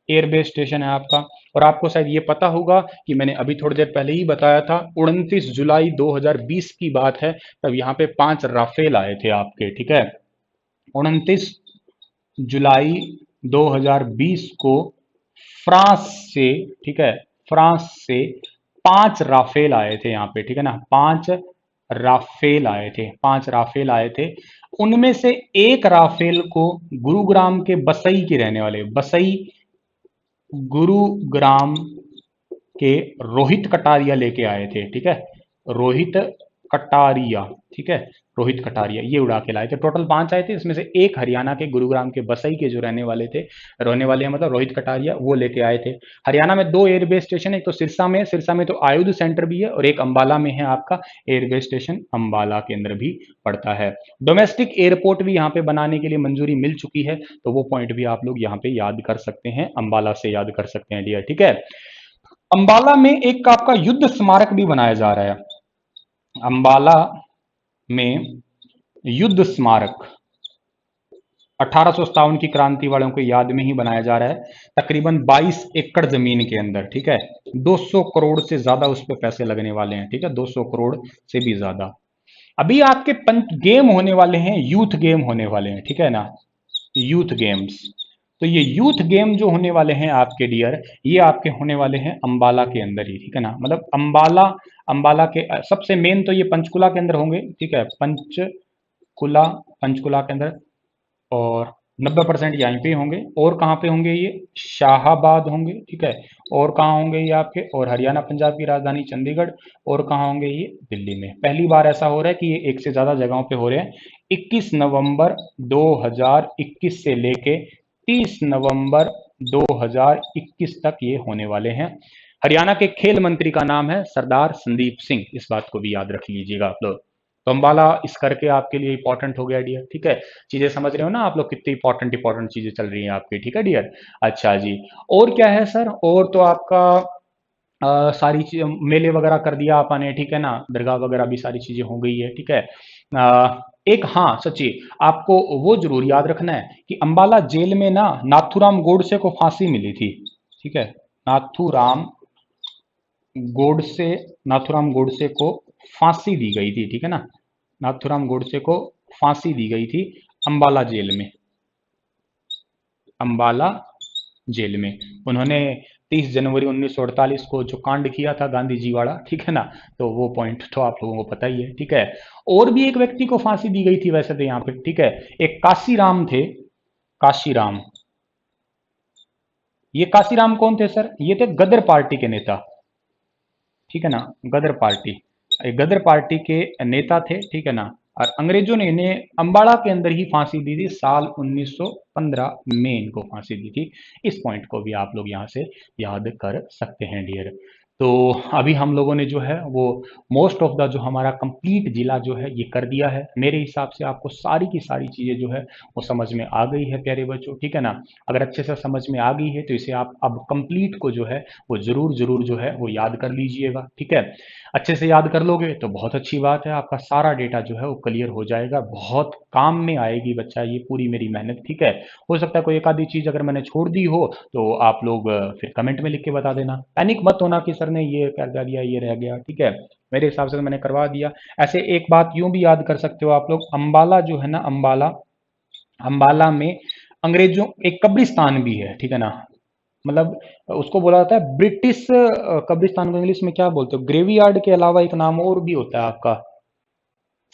एयर बेस स्टेशन है आपका। और आपको शायद ये पता होगा कि मैंने अभी थोड़ी देर पहले ही बताया था, 29 जुलाई 2020 की बात है, तब यहाँ पे 5 राफेल आए थे आपके, ठीक है, 29 जुलाई 2020 को फ्रांस से, ठीक है, फ्रांस से 5 राफेल आए थे यहाँ पे, ठीक है ना, 5 राफेल आए थे, 5 राफेल आए थे। उनमें से एक राफेल को गुरुग्राम के बसई के रहने वाले, बसई गुरुग्राम के रोहित कटारिया लेके आए थे, ठीक है, रोहित कटारिया, ठीक है, रोहित कटारिया ये उड़ा के लाए थे। टोटल 5 आए थे, इसमें से एक हरियाणा के गुरुग्राम के बसई के जो रहने वाले थे, रहने वाले हैं मतलब रोहित कटारिया, वो लेके आए थे। हरियाणा में 2 एयरबेस स्टेशन है, एक तो सिरसा में है, सिरसा में तो आयुध सेंटर भी है, और एक अंबाला में है आपका एयरबेस स्टेशन, अंबाला के अंदर भी पड़ता है। डोमेस्टिक एयरपोर्ट भी यहाँ पे बनाने के लिए मंजूरी मिल चुकी है, तो वो पॉइंट भी आप लोग यहाँ पे याद कर सकते हैं, अंबाला से याद कर सकते हैं डियर, ठीक है। अंबाला में एक आपका युद्ध स्मारक भी बनाया जा रहा है, अंबाला में युद्ध स्मारक 1857 की क्रांति वालों को याद में ही बनाया जा रहा है। तकरीबन 22 एकड़ जमीन के अंदर, ठीक है। 200 करोड़ से ज्यादा उस पर पैसे लगने वाले हैं, ठीक है, 200 करोड़ से भी ज्यादा। अभी आपके पंच गेम होने वाले हैं, यूथ गेम होने वाले हैं, ठीक है ना, यूथ गेम्स। तो ये यूथ गेम जो होने वाले हैं आपके डियर, ये आपके होने वाले हैं अंबाला के अंदर ही, ठीक है ना, मतलब अंबाला, अंबाला के सबसे मेन तो ये पंचकुला के अंदर होंगे, ठीक है, पंचकुला, पंचकुला के अंदर, और 90% यहीं पे होंगे। और कहाँ पे होंगे ये, शाहाबाद होंगे, ठीक है। और कहाँ होंगे ये आपके, और हरियाणा पंजाब की राजधानी चंडीगढ़। और कहाँ होंगे ये, दिल्ली में। पहली बार ऐसा हो रहा है कि ये एक से ज्यादा जगहों पे हो रहे हैं। 21 नवंबर 2021 से लेके 30 नवंबर 2021 तक ये होने वाले हैं। हरियाणा के खेल मंत्री का नाम है सरदार संदीप सिंह, इस बात को भी याद रख लीजिएगा आप लोग। तो अंबाला इस करके आपके लिए इंपॉर्टेंट हो गया डियर, ठीक है। चीजें समझ रहे हो ना आप लोग, कितनी इंपॉर्टेंट इंपॉर्टेंट चीजें चल रही हैं आपकी, ठीक है डियर। अच्छा जी, और क्या है सर, और तो आपका सारी चीज मेले वगैरह कर दिया आपने, ठीक है ना, दरगाह वगैरह भी सारी चीजें हो गई है, ठीक है। एक हाँ सच्ची, आपको वो जरूर याद रखना है कि अंबाला जेल में ना नाथूराम गोडसे को फांसी मिली थी, ठीक है। नाथूराम गोडसे, नाथूराम गोडसे को फांसी दी गई थी, ठीक है ना। नाथूराम गोडसे को फांसी दी गई थी अंबाला जेल में, अंबाला जेल में। उन्होंने 30 जनवरी 1948 को जो कांड किया था गांधी जी वाला, ठीक है ना, तो वो पॉइंट तो आप लोगों को पता ही है, ठीक है। और भी एक व्यक्ति को फांसी दी गई थी वैसे तो यहाँ पे, ठीक है। एक काशीराम थे, काशीराम। ये काशीराम कौन थे सर, ये थे गदर पार्टी के नेता, ठीक है ना, गदर पार्टी, गदर पार्टी के नेता थे, ठीक है ना। और अंग्रेजों ने इन्हें अंबाला के अंदर ही फांसी दी थी, साल 1915 में इनको फांसी दी थी। इस पॉइंट को भी आप लोग यहाँ से याद कर सकते हैं डियर। तो अभी हम लोगों ने जो है वो मोस्ट ऑफ द जो हमारा कंप्लीट जिला जो है ये कर दिया है। मेरे हिसाब से आपको सारी की सारी चीज़ें जो है वो समझ में आ गई है प्यारे बच्चों, ठीक है ना। अगर अच्छे से समझ में आ गई है तो इसे आप अब कंप्लीट को जो है वो जरूर जरूर जो है वो याद कर लीजिएगा, ठीक है। अच्छे से याद कर लोगे तो बहुत अच्छी बात है, आपका सारा डेटा जो है वो क्लियर हो जाएगा, बहुत काम में आएगी बच्चा ये पूरी मेरी मेहनत, ठीक है। हो सकता है कोई एक आधी चीज अगर मैंने छोड़ दी हो तो आप लोग फिर कमेंट में लिख के बता देना। पैनिक मत होना कि सर ने ये कर दिया, ये रह गया, ठीक है। मेरे हिसाब से तो मैंने करवा दिया। ऐसे एक बात यूं भी याद कर सकते हो आप लोग, अंबाला जो है ना, अंबाला, अंबाला में अंग्रेजों एक कब्रिस्तान भी है, ठीक है ना। मतलब उसको बोला जाता है ब्रिटिश कब्रिस्तान को इंग्लिश में क्या बोलते हो, ग्रेवयार्ड के अलावा एक नाम और भी होता है आपका,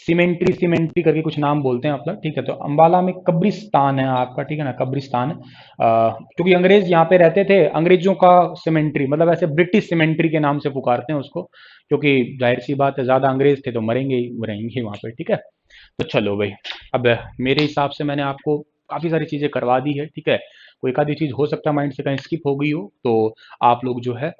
सीमेंट्री, सीमेंट्री करके कुछ नाम बोलते हैं आप लोग, ठीक है। तो अंबाला में कब्रिस्तान है आपका, ठीक है ना, कब्रिस्तान। क्योंकि अंग्रेज यहाँ पे रहते थे, अंग्रेजों का सीमेंट्री, मतलब ऐसे ब्रिटिश सीमेंट्री के नाम से पुकारते हैं उसको, क्योंकि जाहिर सी बात है ज्यादा अंग्रेज थे तो मरेंगे ही रहेंगे वहां पे, ठीक है। तो चलो भाई, अब मेरे हिसाब से मैंने आपको काफी सारी चीजें करवा दी है, ठीक है। कोई एक आधी चीज हो सकता है माइंड से कहीं स्किप हो गई हो तो आप लोग जो है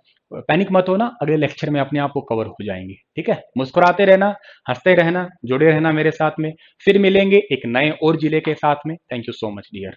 पैनिक मत होना, अगले लेक्चर में अपने आप को कवर हो जाएंगे, ठीक है। मुस्कुराते रहना, हंसते रहना, जुड़े रहना मेरे साथ में। फिर मिलेंगे एक नए और जिले के साथ में। Thank you so much dear.